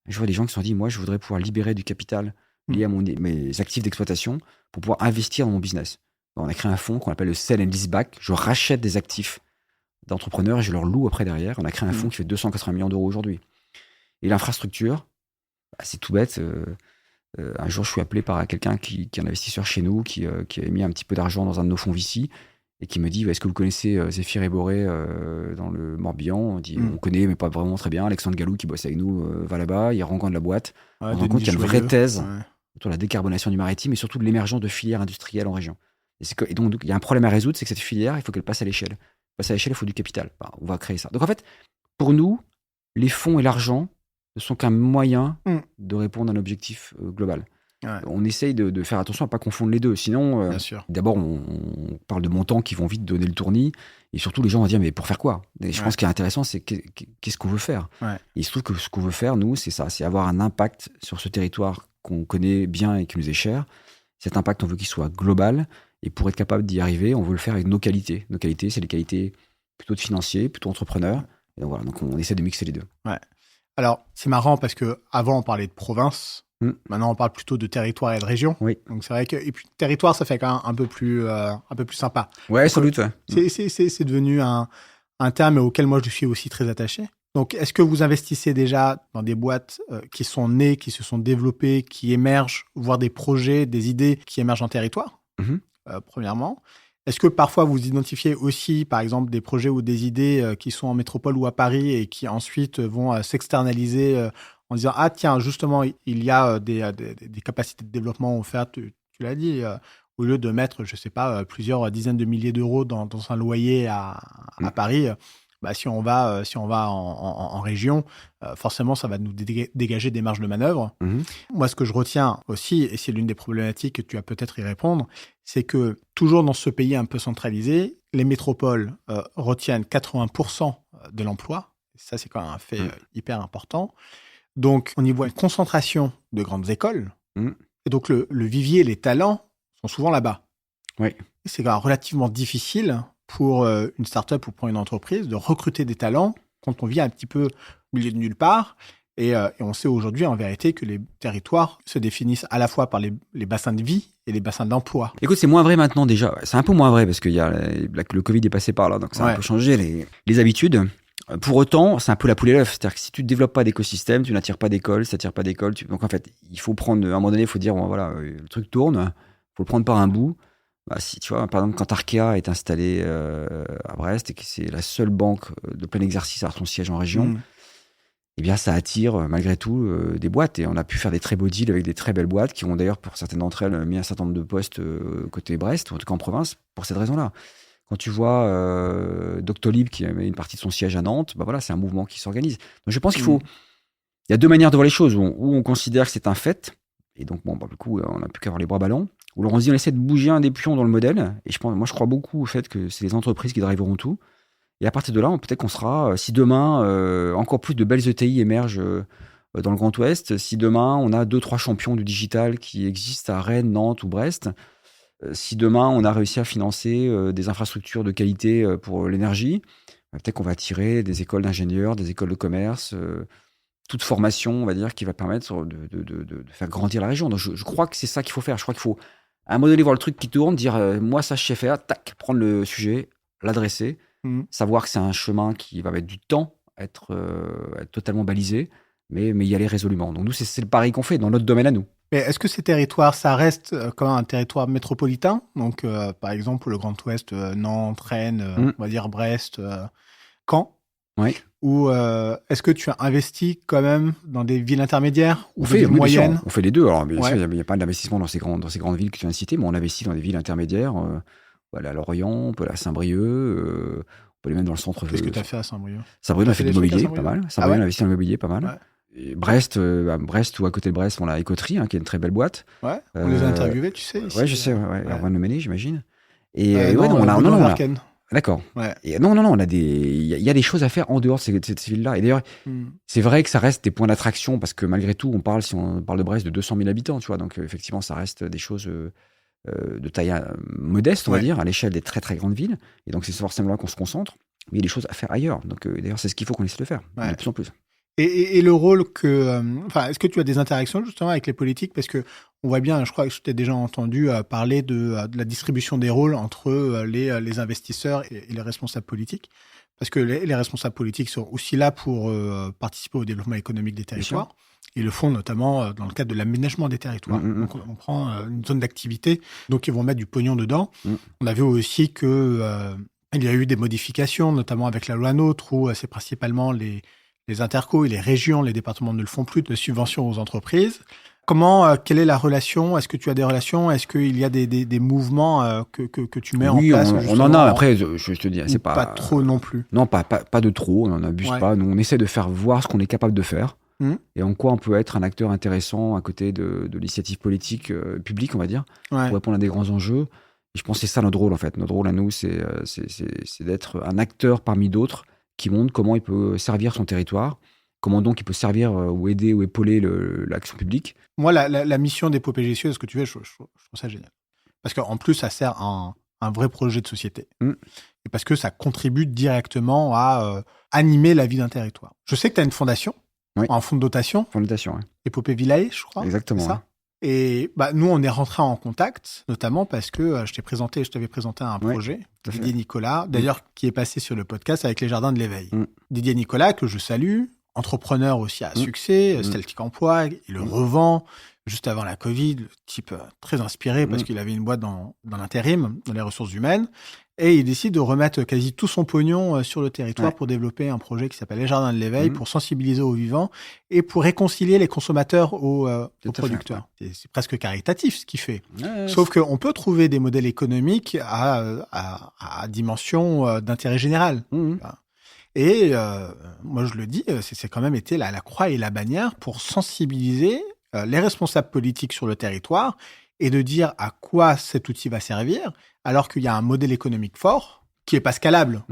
je vois des gens qui se sont dit, moi, je voudrais pouvoir libérer du capital lié à mes actifs d'exploitation pour pouvoir investir dans mon business. On a créé un fonds qu'on appelle le Sell and Leaseback. Je rachète des actifs d'entrepreneurs et je leur loue après derrière. On a créé un fonds qui fait 280 millions d'euros aujourd'hui. Et l'infrastructure, c'est tout bête. Un jour, je suis appelé par quelqu'un qui est un investisseur chez nous, qui avait mis un petit peu d'argent dans un de nos fonds VC et qui me dit, est-ce que vous connaissez Zéphyr et Boré dans le Morbihan? On dit, on connaît, mais pas vraiment très bien. Alexandre Gallou, qui bosse avec nous, va là-bas, il rencontre la boîte. On se rend compte qu'il y a une vraie thèse autour de la décarbonation du maritime et surtout de l'émergence de filières industrielles en région. Et donc, il y a un problème à résoudre, c'est que cette filière, il faut qu'elle passe à l'échelle. Passer à l'échelle, il faut du capital. On va créer ça. Donc en fait, pour nous, les fonds et l'argent ne sont qu'un moyen de répondre à un objectif global. Ouais. On essaye de faire attention à ne pas confondre les deux. Sinon, d'abord, on parle de montants qui vont vite donner le tournis. Et surtout, les gens vont dire, mais pour faire quoi? Et je pense qu'il est intéressant, c'est qu'est-ce qu'on veut faire. Et il se trouve que ce qu'on veut faire, nous, c'est ça. C'est avoir un impact sur ce territoire qu'on connaît bien et qui nous est cher. Cet impact, on veut qu'il soit global. Et pour être capable d'y arriver, on veut le faire avec nos qualités. Nos qualités, c'est les qualités plutôt de financier, plutôt entrepreneur. Et donc, voilà, donc on essaie de mixer les deux. Ouais. Alors, c'est marrant parce qu'avant, on parlait de province. Maintenant, on parle plutôt de territoire et de région. Oui. Donc, c'est vrai que... Et puis, territoire, ça fait quand même un peu plus sympa. Ouais, sans doute. C'est devenu un terme auquel moi, je suis aussi très attaché. Donc, est-ce que vous investissez déjà dans des boîtes qui sont nées, qui se sont développées, qui émergent, voire des projets, des idées qui émergent en territoire, premièrement? Est-ce que parfois vous identifiez aussi, par exemple, des projets ou des idées qui sont en métropole ou à Paris et qui ensuite vont s'externaliser en disant « Ah tiens, justement, il y a des capacités de développement offertes, tu l'as dit, au lieu de mettre, je ne sais pas, plusieurs dizaines de milliers d'euros dans un loyer à Paris, si on va en région, forcément, ça va nous dégager des marges de manœuvre. Moi, ce que je retiens aussi, et c'est l'une des problématiques que tu vas peut-être y répondre, c'est que toujours dans ce pays un peu centralisé, les métropoles retiennent 80% de l'emploi. Ça, c'est quand même un fait hyper important. Donc, on y voit une concentration de grandes écoles. Et donc, le vivier, les talents sont souvent là-bas. Oui. C'est quand même relativement difficile pour une start-up ou pour une entreprise de recruter des talents quand on vit un petit peu au milieu de nulle part. Et on sait aujourd'hui, en vérité, que les territoires se définissent à la fois par les bassins de vie et les bassins d'emploi. Écoute, c'est moins vrai maintenant déjà. C'est un peu moins vrai parce que le Covid est passé par là, donc ça a un peu changé les habitudes. Pour autant, c'est un peu la poule et l'œuf. C'est-à-dire que si tu ne développes pas d'écosystème, tu n'attires pas d'école, ça n'attire pas d'école. Donc en fait, il faut prendre, à un moment donné, il faut dire, bon, voilà, le truc tourne, il faut le prendre par un bout. Bah, si, tu vois, par exemple, quand Arkea est installé à Brest et que c'est la seule banque de plein exercice à avoir son siège en région, eh bien, ça attire malgré tout des boîtes. Et on a pu faire des très beaux deals avec des très belles boîtes qui ont d'ailleurs, pour certaines d'entre elles, mis un certain nombre de postes côté Brest, ou en tout cas en province, pour cette raison-là. Quand tu vois Doctolib qui a mis une partie de son siège à Nantes, bah voilà, c'est un mouvement qui s'organise. Donc je pense qu'il faut... Il y a deux manières de voir les choses, où on considère que c'est un fait, et donc bon, bah, du coup, on n'a plus qu'à avoir les bras ballants, où on se dit on essaie de bouger un des pions dans le modèle, et moi je crois beaucoup au fait que c'est les entreprises qui driveront tout, et à partir de là, peut-être qu'on sera, si demain, encore plus de belles ETI émergent dans le Grand Ouest, si demain on a 2-3 champions du digital qui existent à Rennes, Nantes ou Brest, si demain on a réussi à financer des infrastructures de qualité pour l'énergie, peut-être qu'on va attirer des écoles d'ingénieurs, des écoles de commerce, toute formation, on va dire, qui va permettre de faire grandir la région. Donc je crois que c'est ça qu'il faut faire. Je crois qu'il faut à un moment donné voir le truc qui tourne, dire moi ça je sais faire, tac, prendre le sujet, l'adresser, savoir que c'est un chemin qui va mettre du temps à être totalement balisé, mais y aller résolument. Donc nous c'est le pari qu'on fait dans notre domaine à nous. Mais est-ce que ces territoires, ça reste quand même un territoire métropolitain? Donc, par exemple, le Grand Ouest, Nantes, Rennes, on va dire Brest, Caen. Oui. Ou est-ce que tu as investi quand même dans des villes intermédiaires ou des villes moyennes? On fait les deux. Alors, bien sûr, il n'y a pas d'investissement dans ces grandes villes que tu viens de citer, mais on investit dans des villes intermédiaires. On peut aller à Lorient, on peut aller à Saint-Brieuc, on peut aller même dans le centre. Qu'est-ce que tu as fait à Saint-Brieuc? Saint-Brieuc, on a fait de l'immobilier, pas mal. Saint-Brieuc, on a investi dans l'immobilier, pas mal. Ouais. Et Brest ou à côté de Brest, on a Écoterie, qui est une très belle boîte. Ouais, on les a interviewés, tu sais. Ici, je sais, Erwan Lemené, j'imagine. Et non, on a. D'accord. Ouais. Et non, on a il y a des choses à faire en dehors de ces villes-là. Et d'ailleurs, c'est vrai que ça reste des points d'attraction parce que malgré tout, si on parle de Brest, de 200 000 habitants, tu vois. Donc effectivement, ça reste des choses de taille modeste, on va dire, à l'échelle des très très grandes villes. Et donc c'est forcément là qu'on se concentre. Mais il y a des choses à faire ailleurs. Donc d'ailleurs, c'est ce qu'il faut qu'on essaie de faire, de plus en plus. Et le rôle est-ce que tu as des interactions justement avec les politiques? Parce que on voit bien, je crois que je t'ai déjà entendu parler de la distribution des rôles entre les investisseurs et les responsables politiques. Parce que les responsables politiques sont aussi là pour participer au développement économique des territoires. Ils le font notamment dans le cadre de l'aménagement des territoires. Donc on prend une zone d'activité, donc ils vont mettre du pognon dedans. On a vu aussi que il y a eu des modifications, notamment avec la loi NOTRe, où c'est principalement les intercos et les régions, les départements ne le font plus, de subventions aux entreprises. Quelle est la relation? Est-ce que tu as des relations? Est-ce qu'il y a des mouvements que tu mets en place? Oui, on en a. Après, je te dis, c'est pas trop non plus. Non, pas de trop. On n'en abuse pas. Nous, on essaie de faire voir ce qu'on est capable de faire et en quoi on peut être un acteur intéressant à côté de l'initiative politique publique, on va dire, pour répondre à des grands enjeux. Et je pense que c'est ça notre rôle, en fait. Notre rôle à nous, c'est d'être un acteur parmi d'autres qui montre comment il peut servir son territoire, comment donc il peut servir ou aider ou épauler l'action publique. Moi, la mission des POPGCE, ce que tu fais, je trouve ça génial. Parce qu'en plus, ça sert à un vrai projet de société. Et parce que ça contribue directement à animer la vie d'un territoire. Je sais que tu as une fondation, un fonds de dotation. Fonds de dotation, oui. Épopée Villae, je crois. Exactement. Ça. Et nous, on est rentrés en contact, notamment parce que je t'avais présenté un projet, Didier Nicolas, d'ailleurs, qui est passé sur le podcast avec les Jardins de l'Éveil. Didier Nicolas, que je salue, entrepreneur aussi à succès, Celtic Emploi, il le revend juste avant la Covid, le type très inspiré parce qu'il avait une boîte dans l'intérim, dans les ressources humaines, et il décide de remettre quasi tout son pognon sur le territoire pour développer un projet qui s'appelle les Jardins de l'Éveil, pour sensibiliser aux vivants et pour réconcilier les consommateurs aux producteurs. C'est presque caritatif ce qu'il fait. Sauf qu'on peut trouver des modèles économiques à dimension d'intérêt général. Et moi, je le dis, c'est quand même été la croix et la bannière pour sensibiliser les responsables politiques sur le territoire et de dire à quoi cet outil va servir, alors qu'il y a un modèle économique fort qui est pas scalable.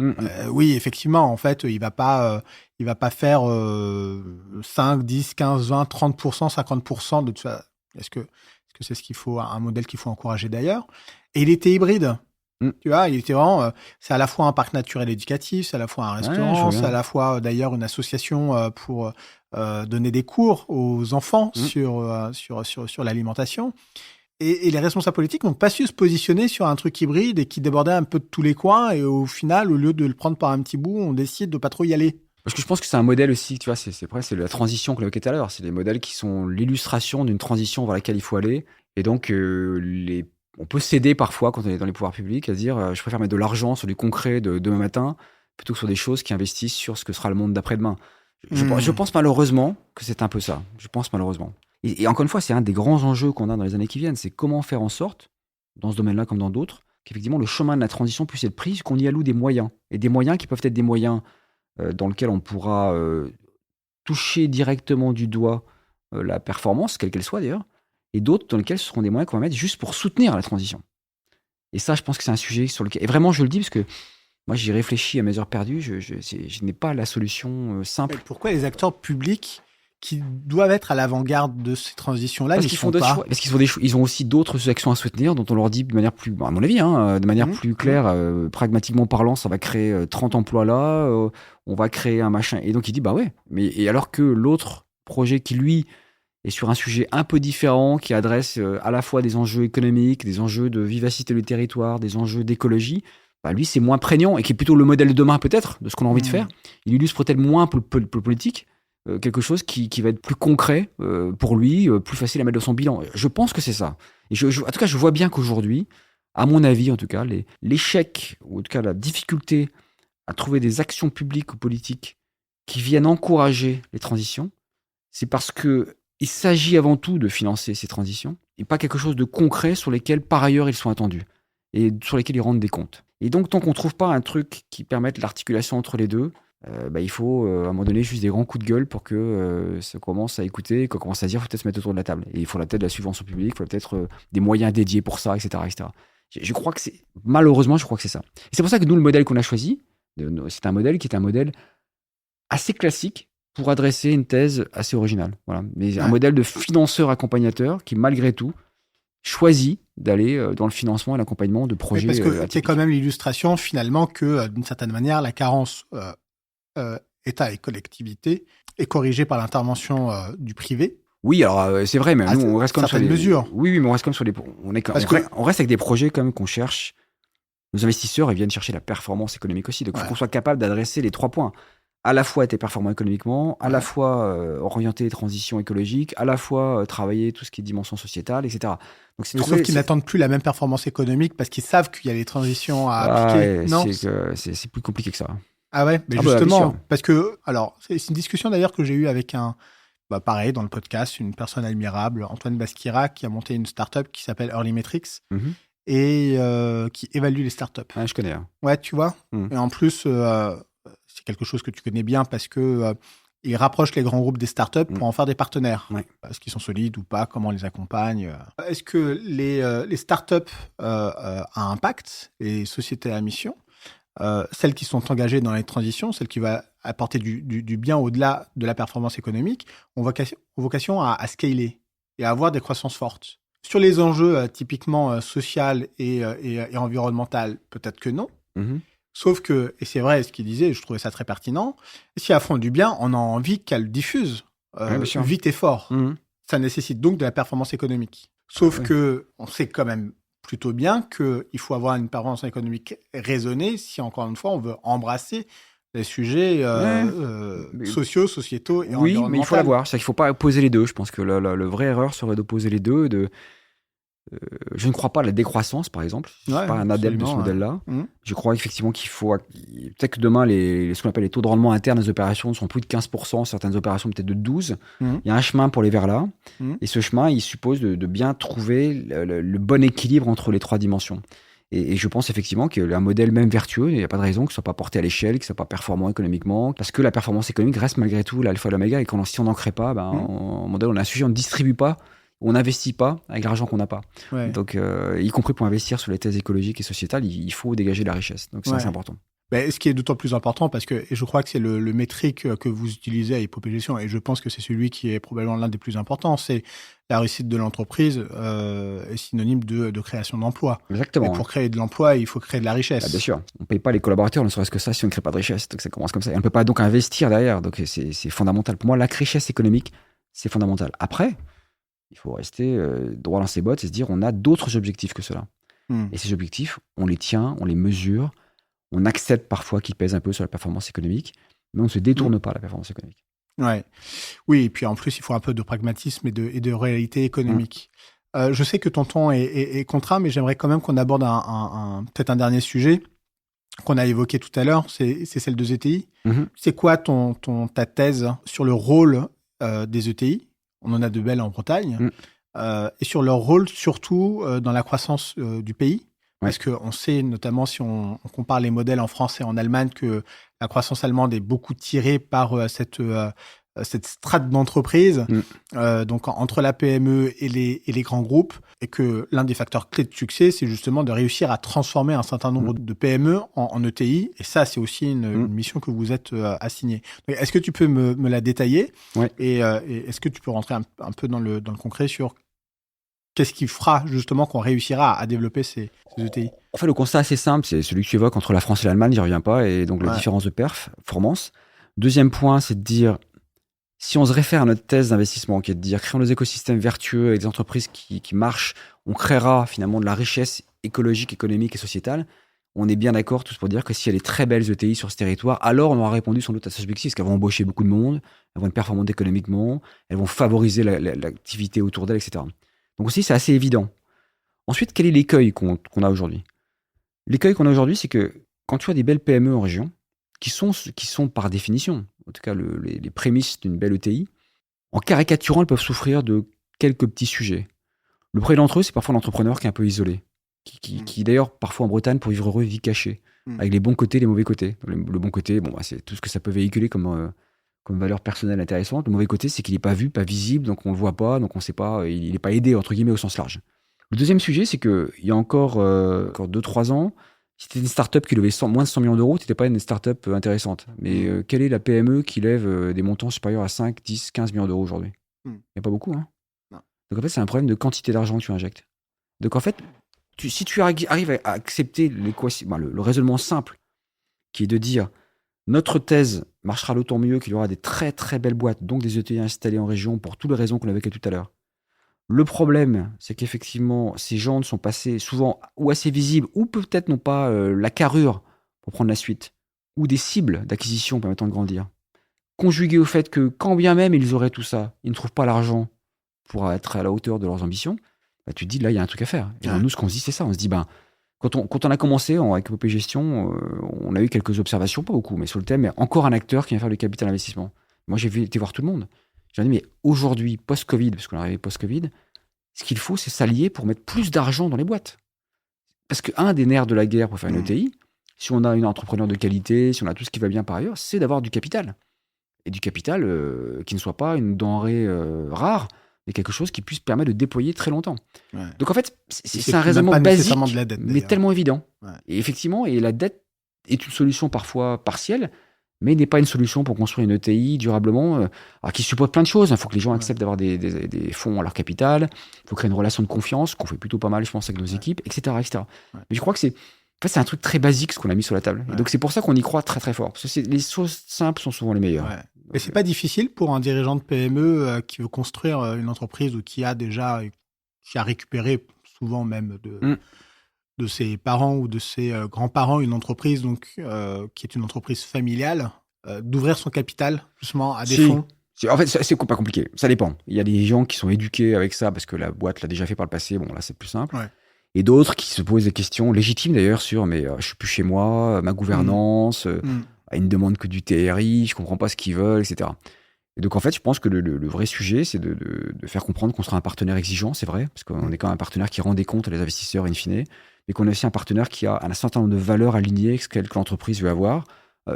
Oui, effectivement, en fait, il va pas faire 5, 10, 15, 20, 30%, 50% de tout ça. Est-ce que c'est ce qu'il faut, un modèle qu'il faut encourager d'ailleurs? Et il était hybride. Tu vois, il était vraiment, c'est à la fois un parc naturel éducatif, c'est à la fois un restaurant, c'est à la fois d'ailleurs une association pour donner des cours aux enfants sur l'alimentation. Et les responsables politiques n'ont pas su se positionner sur un truc hybride et qui débordait un peu de tous les coins. Et au final, au lieu de le prendre par un petit bout, on décide de pas trop y aller. Parce que je pense que c'est un modèle aussi, tu vois, c'est la transition qu'on évoquait tout à l'heure. C'est des modèles qui sont l'illustration d'une transition vers laquelle il faut aller. Et donc, on peut céder parfois, quand on est dans les pouvoirs publics, à se dire je préfère mettre de l'argent sur du concret de demain matin plutôt que sur des choses qui investissent sur ce que sera le monde d'après-demain. Je pense malheureusement que c'est un peu ça. Je pense malheureusement. Et encore une fois, c'est un des grands enjeux qu'on a dans les années qui viennent. C'est comment faire en sorte, dans ce domaine-là comme dans d'autres, qu'effectivement le chemin de la transition puisse être pris, qu'on y alloue des moyens. Et des moyens qui peuvent être des moyens dans lesquels on pourra toucher directement du doigt la performance, quelle qu'elle soit d'ailleurs, et d'autres dans lesquels ce seront des moyens qu'on va mettre juste pour soutenir la transition. Et ça, je pense que c'est un sujet sur lequel... Et vraiment, je le dis parce que moi, j'y réfléchis à mes heures perdues. Je n'ai pas la solution simple. Et pourquoi les acteurs publics qui doivent être à l'avant-garde de ces transitions-là Parce qu'ils font d'autres choix. Parce ils ont aussi d'autres actions à soutenir dont on leur dit de manière plus, à mon avis, de manière plus claire, pragmatiquement parlant, ça va créer 30 emplois là, on va créer un machin. Et donc il dit bah ouais. Et alors que l'autre projet qui lui est sur un sujet un peu différent, qui adresse à la fois des enjeux économiques, des enjeux de vivacité du territoire, des enjeux d'écologie, bah lui c'est moins prégnant et qui est plutôt le modèle de demain peut-être de ce qu'on a envie de faire. Il illustre peut-être moins pour le politique. Quelque chose qui va être plus concret pour lui, plus facile à mettre dans son bilan. Je pense que c'est ça. Et en tout cas, je vois bien qu'aujourd'hui, à mon avis, en tout cas, l'échec, ou en tout cas la difficulté à trouver des actions publiques ou politiques qui viennent encourager les transitions, c'est parce qu'il s'agit avant tout de financer ces transitions et pas quelque chose de concret sur lesquels, par ailleurs, ils sont attendus et sur lesquels ils rendent des comptes. Et donc, tant qu'on ne trouve pas un truc qui permette l'articulation entre les deux, il faut à un moment donné juste des grands coups de gueule pour que ça commence à écouter, qu'on commence à dire faut peut-être se mettre autour de la table. Et il faut peut-être de la subvention publique, il faut peut-être des moyens dédiés pour ça, etc. etc. Je crois que malheureusement, je crois que c'est ça. Et c'est pour ça que nous, le modèle qu'on a choisi, c'est un modèle qui est un modèle assez classique pour adresser une thèse assez originale. Voilà. Mais un modèle de financeur-accompagnateur qui, malgré tout, choisit d'aller dans le financement et l'accompagnement de projets. Parce que c'est quand même l'illustration, finalement, que d'une certaine manière, la carence État et collectivité est corrigée par l'intervention du privé. Oui, alors c'est vrai, mais nous on reste comme sur les mesures. Oui, mais on reste comme sur les. On reste avec des projets quand même qu'on cherche. Nos investisseurs, ils viennent chercher la performance économique aussi. Donc il faut qu'on soit capable d'adresser les 3 points. À la fois être performant économiquement, à la fois orienter les transitions écologiques, à la fois travailler tout ce qui est dimension sociétale, etc. Donc, sauf qu'ils n'attendent plus la même performance économique parce qu'ils savent qu'il y a les transitions à appliquer. Non, c'est plus compliqué que ça. Ah ouais, mais justement, parce que, alors, c'est une discussion d'ailleurs que j'ai eue avec pareil, dans le podcast, une personne admirable, Antoine Basquira, qui a monté une start-up qui s'appelle Early Metrics et qui évalue les start-up. Ah, je connais. Ouais, tu vois. Et en plus, c'est quelque chose que tu connais bien parce que il rapproche les grands groupes des start-up pour en faire des partenaires. Est-ce qu'ils sont solides ou pas? Comment on les accompagne? Est-ce que les start-up à impact, les sociétés à mission, celles qui sont engagées dans les transitions, celles qui vont apporter du bien au-delà de la performance économique, ont vocation à scaler et à avoir des croissances fortes. Sur les enjeux typiquement social et environnemental, peut-être que non. Sauf que, et c'est vrai ce qu'il disait, je trouvais ça très pertinent, si elles font du bien, on a envie qu'elles diffusent vite et fort. Ça nécessite donc de la performance économique. Sauf que on sait quand même plutôt bien qu'il faut avoir une performance économique raisonnée si, encore une fois, on veut embrasser les sujets sociaux, sociétaux et environnementaux. Oui, mais il faut l'avoir. C'est-à-dire qu'il ne faut pas opposer les deux. Je pense que la vraie erreur serait d'opposer les deux. Je ne crois pas à la décroissance, par exemple. Je ne suis pas un adepte de ce modèle-là. Je crois effectivement qu'il faut... Peut-être que demain, ce qu'on appelle les taux de rendement internes des opérations sont plus de 15%, certaines opérations peut-être de 12%. Il y a un chemin pour aller vers là. Et ce chemin, il suppose de bien trouver le bon équilibre entre les 3 dimensions. Et je pense effectivement qu'un modèle même vertueux, il n'y a pas de raison que ce ne soit pas porté à l'échelle, que ce ne soit pas performant économiquement, parce que la performance économique reste malgré tout l'alpha et l'oméga, et si on n'en crée pas, modèle, on a un sujet, on ne distribue pas, on n'investit pas avec l'argent qu'on n'a pas. Donc, y compris pour investir sur les thèses écologiques et sociétales, il faut dégager de la richesse. Donc, ça, c'est important. Ce qui est d'autant plus important parce que, et je crois que c'est le métrique que vous utilisez à Hypopégestion, et je pense que c'est celui qui est probablement l'un des plus importants, c'est la réussite de l'entreprise est synonyme de création d'emplois. Exactement. Et pour créer de l'emploi, il faut créer de la richesse. Bien sûr. On ne paye pas les collaborateurs, ne serait-ce que ça, si on ne crée pas de richesse. Donc ça commence comme ça. Et on ne peut pas donc investir derrière. Donc c'est fondamental. Pour moi, la richesse économique, c'est fondamental. Après, il faut rester droit dans ses bottes et se dire on a d'autres objectifs que cela. Et ces objectifs, on les tient, on les mesure. On accepte parfois qu'ils pèsent un peu sur la performance économique, mais on ne se détourne pas de la performance économique. Ouais. Oui, et puis en plus, il faut un peu de pragmatisme et de réalité économique. Je sais que ton ton est contraint, mais j'aimerais quand même qu'on aborde peut-être un dernier sujet qu'on a évoqué tout à l'heure, c'est celle de ETI. C'est quoi ta thèse sur le rôle des ETI? On en a de belles en Bretagne. Et sur leur rôle surtout dans la croissance du pays. Parce qu'on sait, notamment si on compare les modèles en France et en Allemagne, que la croissance allemande est beaucoup tirée par cette strate d'entreprise, donc entre la PME et les grands groupes, et que l'un des facteurs clés de succès, c'est justement de réussir à transformer un certain nombre de PME en ETI. Et ça, c'est aussi une mission que vous êtes assigné. Est-ce que tu peux me la détailler? Et est-ce que tu peux rentrer un peu dans le concret sur qu'est-ce qui fera justement qu'on réussira à développer ces ETI? En fait, le constat assez simple, c'est celui que tu évoques entre la France et l'Allemagne, j'y reviens pas, et donc la différence de performance. Deuxième point, c'est de dire, si on se réfère à notre thèse d'investissement, qui est de dire, créons des écosystèmes vertueux avec des entreprises qui marchent, on créera finalement de la richesse écologique, économique et sociétale. On est bien d'accord tous pour dire que s'il y a des très belles ETI sur ce territoire, alors on aura répondu sans doute à ce objectif, parce qu'elles vont embaucher beaucoup de monde, elles vont être performantes économiquement, elles vont favoriser l'activité autour d'elles, etc. Donc aussi, c'est assez évident. Ensuite, quel est l'écueil qu'on a aujourd'hui? L'écueil qu'on a aujourd'hui, c'est que quand tu as des belles PME en région, qui sont par définition, en tout cas les prémices d'une belle ETI, en caricaturant, elles peuvent souffrir de quelques petits sujets. Le premier d'entre eux, c'est parfois l'entrepreneur qui est un peu isolé, qui d'ailleurs, parfois en Bretagne, pour vivre heureux, vit caché, avec les bons côtés et les mauvais côtés. Le bon côté, c'est tout ce que ça peut véhiculer comme valeur personnelle intéressante. Le mauvais côté, c'est qu'il n'est pas vu, pas visible, donc on ne le voit pas, donc on ne sait pas, il n'est pas aidé, entre guillemets, au sens large. Le deuxième sujet, c'est qu'il y a encore 2-3 ans, si tu étais une start-up qui levait moins de 100 millions d'euros, tu n'étais pas une start-up intéressante. Mais quelle est la PME qui lève des montants supérieurs à 5, 10, 15 millions d'euros aujourd'hui? Il n'y a pas beaucoup. Hein. Donc en fait, c'est un problème de quantité d'argent que tu injectes. Donc en fait, si tu arrives à accepter le raisonnement simple, qui est de dire, notre thèse marchera d'autant mieux qu'il y aura des très très belles boîtes, donc des ETI installées en région pour toutes les raisons qu'on évoquait tout à l'heure. Le problème, c'est qu'effectivement, ces gens sont passés souvent ou assez visibles, ou peut-être n'ont pas la carrure pour prendre la suite, ou des cibles d'acquisition permettant de grandir. Conjugué au fait que, quand bien même ils auraient tout ça, ils ne trouvent pas l'argent pour être à la hauteur de leurs ambitions, tu te dis, là, il y a un truc à faire. Et nous, ce qu'on se dit, c'est ça. On se dit, quand on a commencé avec OP Gestion, on a eu quelques observations, pas beaucoup, mais sur le thème, il y a encore un acteur qui vient faire le capital investissement. Moi, j'ai été voir tout le monde. J'ai dit, mais aujourd'hui, post-Covid, parce qu'on est arrivé post-Covid, ce qu'il faut, c'est s'allier pour mettre plus d'argent dans les boîtes. Parce qu'un des nerfs de la guerre pour faire une ETI, si on a un entrepreneur de qualité, si on a tout ce qui va bien par ailleurs, c'est d'avoir du capital. Et du capital qui ne soit pas une denrée rare, mais quelque chose qui puisse permettre de déployer très longtemps. Donc en fait, c'est un raisonnement basique, de la dette, mais tellement évident. Et effectivement, la dette est une solution parfois partielle, mais n'est pas une solution pour construire une ETI durablement, alors qui suppose plein de choses. Il faut que les gens acceptent d'avoir des fonds à leur capital, il faut créer une relation de confiance, qu'on fait plutôt pas mal, je pense, avec nos équipes, etc. Mais je crois que c'est un truc très basique ce qu'on a mis sur la table. Et donc c'est pour ça qu'on y croit très très fort. Parce que les choses simples sont souvent les meilleures. Mais c'est pas difficile pour un dirigeant de PME qui veut construire une entreprise ou qui a récupéré souvent même de ses parents ou de ses grands-parents une entreprise qui est une entreprise familiale, d'ouvrir son capital justement à des fonds. En fait, c'est pas compliqué. Ça dépend. Il y a des gens qui sont éduqués avec ça parce que la boîte l'a déjà fait par le passé. Bon, là, c'est plus simple. Et d'autres qui se posent des questions légitimes d'ailleurs sur je suis plus chez moi, ma gouvernance, ils ne demandent que du TRI, je comprends pas ce qu'ils veulent, etc. Et donc en fait, je pense que le vrai sujet, c'est de faire comprendre qu'on sera un partenaire exigeant, c'est vrai, parce qu'on est quand même un partenaire qui rend des comptes à les investisseurs in fine, mais qu'on est aussi un partenaire qui a un certain nombre de valeurs alignées avec ce que l'entreprise veut avoir,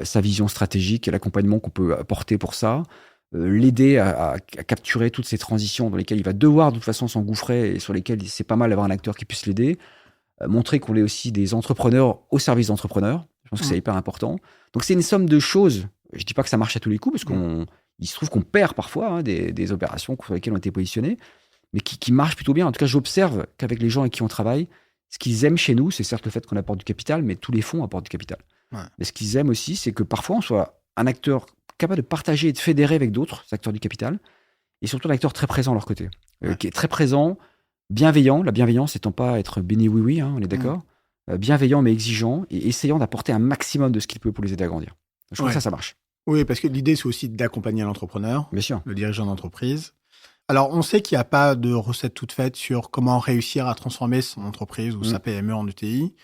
sa vision stratégique et l'accompagnement qu'on peut apporter pour ça, l'aider à capturer toutes ces transitions dans lesquelles il va devoir de toute façon s'engouffrer et sur lesquelles c'est pas mal d'avoir un acteur qui puisse l'aider, montrer qu'on est aussi des entrepreneurs au service d'entrepreneurs. Je pense que c'est hyper important. Donc c'est une somme de choses. Je dis pas que ça marche à tous les coups, parce qu'il se trouve qu'on perd parfois des opérations sur lesquelles on était positionnés, mais qui marchent plutôt bien. En tout cas, j'observe qu'avec les gens avec qui on travaille, ce qu'ils aiment chez nous, c'est certes le fait qu'on apporte du capital, mais tous les fonds apportent du capital. Mais ce qu'ils aiment aussi, c'est que parfois on soit un acteur capable de partager et de fédérer avec d'autres acteurs du capital, et surtout un acteur très présent à leur côté, qui est très présent, bienveillant. La bienveillance étant pas être béni oui, on est d'accord. Bienveillant mais exigeant, et essayant d'apporter un maximum de ce qu'il peut pour les aider à grandir. Je trouve que ça marche. Oui, parce que l'idée, c'est aussi d'accompagner l'entrepreneur, Bien sûr. le dirigeant d'entreprise. Alors, on sait qu'il n'y a pas de recette toute faite sur comment réussir à transformer son entreprise ou sa PME en ETI.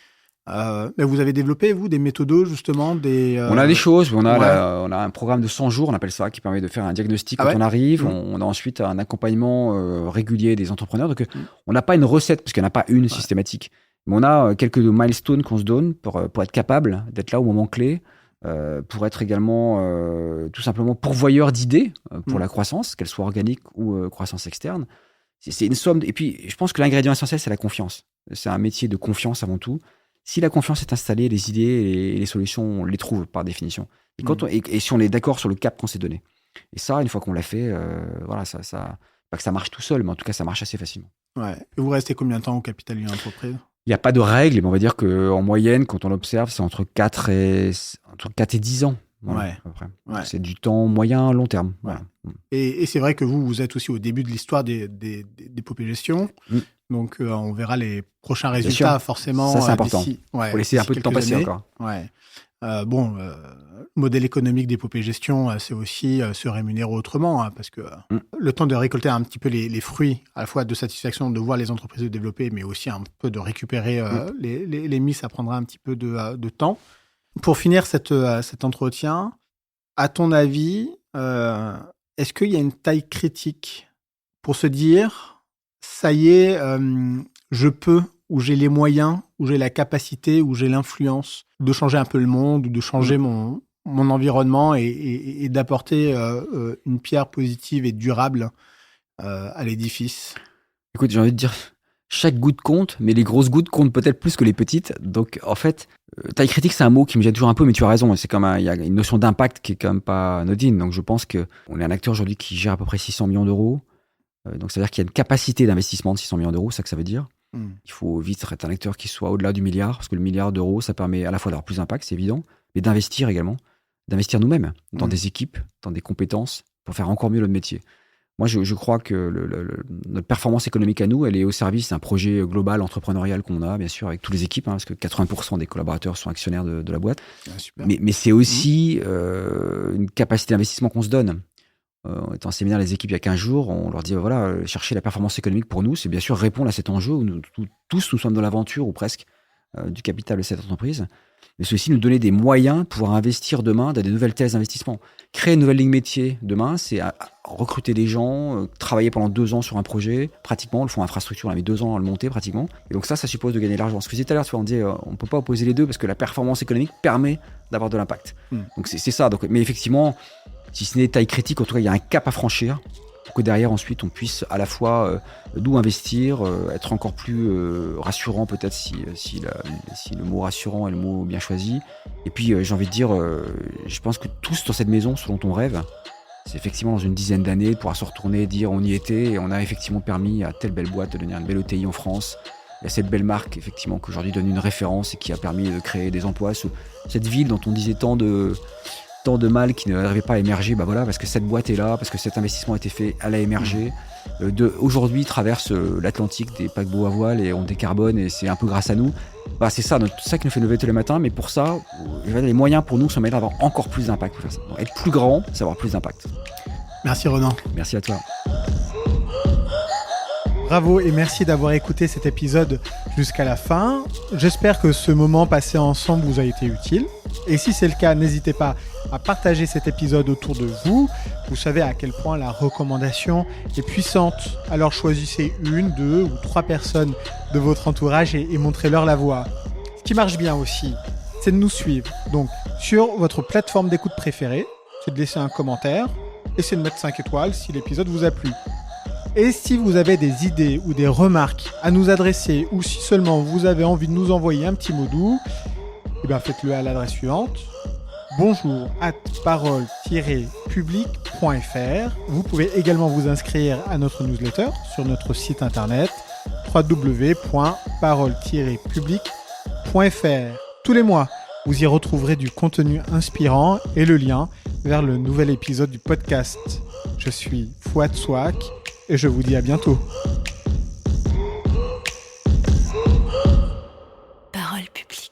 Mais vous avez développé, vous, des méthodos, justement, On a des choses, on a, Ouais. on a un programme de 100 jours, on appelle ça, qui permet de faire un diagnostic Ah quand ouais on arrive. Mmh. On a ensuite un accompagnement régulier des entrepreneurs. Donc, Mmh. on n'a pas une recette, parce qu'il n'y en a pas une systématique. Mais on a quelques milestones qu'on se donne pour être capable d'être là au moment clé, pour être également tout simplement pourvoyeur d'idées pour Mmh. la croissance, qu'elle soit organique ou croissance externe. C'est une somme. Et puis, je pense que l'ingrédient essentiel, c'est la confiance. C'est un métier de confiance avant tout. Si la confiance est installée, les idées et les solutions, on les trouve par définition. Et, et si on est d'accord sur le cap qu'on s'est donné. Et ça, une fois qu'on l'a fait, voilà, pas que ça marche tout seul, mais en tout cas, ça marche assez facilement. Ouais. Et vous restez combien de temps au capital d'une entreprise? Il n'y a pas de règle, mais on va dire qu'en moyenne, quand on observe, c'est entre 4 et 10 ans. Voilà, Ouais. à peu près. Ouais. C'est du temps moyen, long terme. Voilà. Et c'est vrai que vous êtes aussi au début de l'histoire d'Épopée Gestion. Mm. Donc, on verra les prochains Bien résultats, sûr. forcément. Ça, c'est important. Ouais, Faut laisser un peu de temps passer encore. Ouais. Modèle économique d'Épopée Gestion, c'est aussi se rémunérer autrement, hein, parce que le temps de récolter un petit peu les fruits, à la fois de satisfaction de voir les entreprises se développer, mais aussi un peu de récupérer les mises, ça prendra un petit peu de temps. Pour finir cet entretien, à ton avis, est-ce qu'il y a une taille critique pour se dire, ça y est, je peux, ou j'ai les moyens, ou j'ai la capacité, ou j'ai l'influence de changer un peu le monde, ou de changer mon environnement et d'apporter une pierre positive et durable à l'édifice? Écoute, j'ai envie de dire, chaque goutte compte, mais les grosses gouttes comptent peut-être plus que les petites. Donc, en fait, taille critique, c'est un mot qui me gêne toujours un peu, mais tu as raison. C'est comme il y a une notion d'impact qui est quand même pas anodine. Donc, je pense qu'on est un acteur aujourd'hui qui gère à peu près 600 millions d'euros. Donc, ça veut dire qu'il y a une capacité d'investissement de 600 millions d'euros, c'est ça que ça veut dire. Il faut vite être un acteur qui soit au-delà du milliard, parce que le milliard d'euros, ça permet à la fois d'avoir plus d'impact, c'est évident, mais d'investir également, d'investir nous-mêmes dans des équipes, dans des compétences, pour faire encore mieux notre métier. Moi, je crois que notre performance économique à nous, elle est au service d'un projet global entrepreneurial qu'on a, bien sûr, avec toutes les équipes, hein, parce que 80% des collaborateurs sont actionnaires de la boîte. Super. Mais c'est aussi une capacité d'investissement qu'on se donne. On était en séminaire les équipes il y a 15 jours, on leur dit voilà, chercher la performance économique pour nous, c'est bien sûr répondre à cet enjeu où tous nous sommes dans l'aventure ou presque du capital de cette entreprise, mais c'est aussi nous donner des moyens de pouvoir investir demain dans des nouvelles thèses d'investissement. Créer une nouvelle ligne métier demain, c'est recruter des gens, travailler pendant 2 ans sur un projet, pratiquement, le fonds infrastructure, on a mis 2 ans à le monter pratiquement, et donc ça suppose de gagner de l'argent. Ce que je disais tout à l'heure, tu vois, on disait on ne peut pas opposer les deux parce que la performance économique permet d'avoir de l'impact. Donc c'est ça. Donc, mais effectivement, si ce n'est taille critique, en tout cas, il y a un cap à franchir pour que derrière, ensuite, on puisse à la fois d'où investir, être encore plus rassurant, peut-être si le mot rassurant est le mot bien choisi. Et puis, j'ai envie de dire, je pense que tous dans cette maison, ce dont on rêve, c'est effectivement dans une dizaine d'années, de pouvoir se retourner et dire on y était et on a effectivement permis à telle belle boîte de devenir une belle ETI en France. Il y a cette belle marque, effectivement, qu'aujourd'hui donne une référence et qui a permis de créer des emplois. Cette ville dont on disait tant de mal qui n'arrivait pas à émerger, bah voilà, parce que cette boîte est là, parce que cet investissement a été fait, elle a émergé. Aujourd'hui traverse l'Atlantique des paquebots à voile et on décarbone et c'est un peu grâce à nous. Bah, c'est ça qui nous fait lever tous les matins, mais pour ça, les moyens pour nous sont d'avoir encore plus d'impact pour faire ça. Donc, être plus grand, c'est avoir plus d'impact. Merci Ronan. Merci à toi. Bravo et merci d'avoir écouté cet épisode jusqu'à la fin. J'espère que ce moment passé ensemble vous a été utile. Et si c'est le cas, n'hésitez pas à partager cet épisode autour de vous. Vous savez à quel point la recommandation est puissante. Alors choisissez 1, 2 ou 3 personnes de votre entourage et montrez-leur la voie. Ce qui marche bien aussi, c'est de nous suivre. Donc sur votre plateforme d'écoute préférée, c'est de laisser un commentaire et c'est de mettre 5 étoiles si l'épisode vous a plu. Et si vous avez des idées ou des remarques à nous adresser ou si seulement vous avez envie de nous envoyer un petit mot doux, eh bien faites-le à l'adresse suivante bonjour@parole-public.fr. Vous pouvez également vous inscrire à notre newsletter sur notre site internet www.parole-public.fr. Tous les mois, vous y retrouverez du contenu inspirant et le lien vers le nouvel épisode du podcast. Je suis Fouad Souak et je vous dis à bientôt. Parole publique.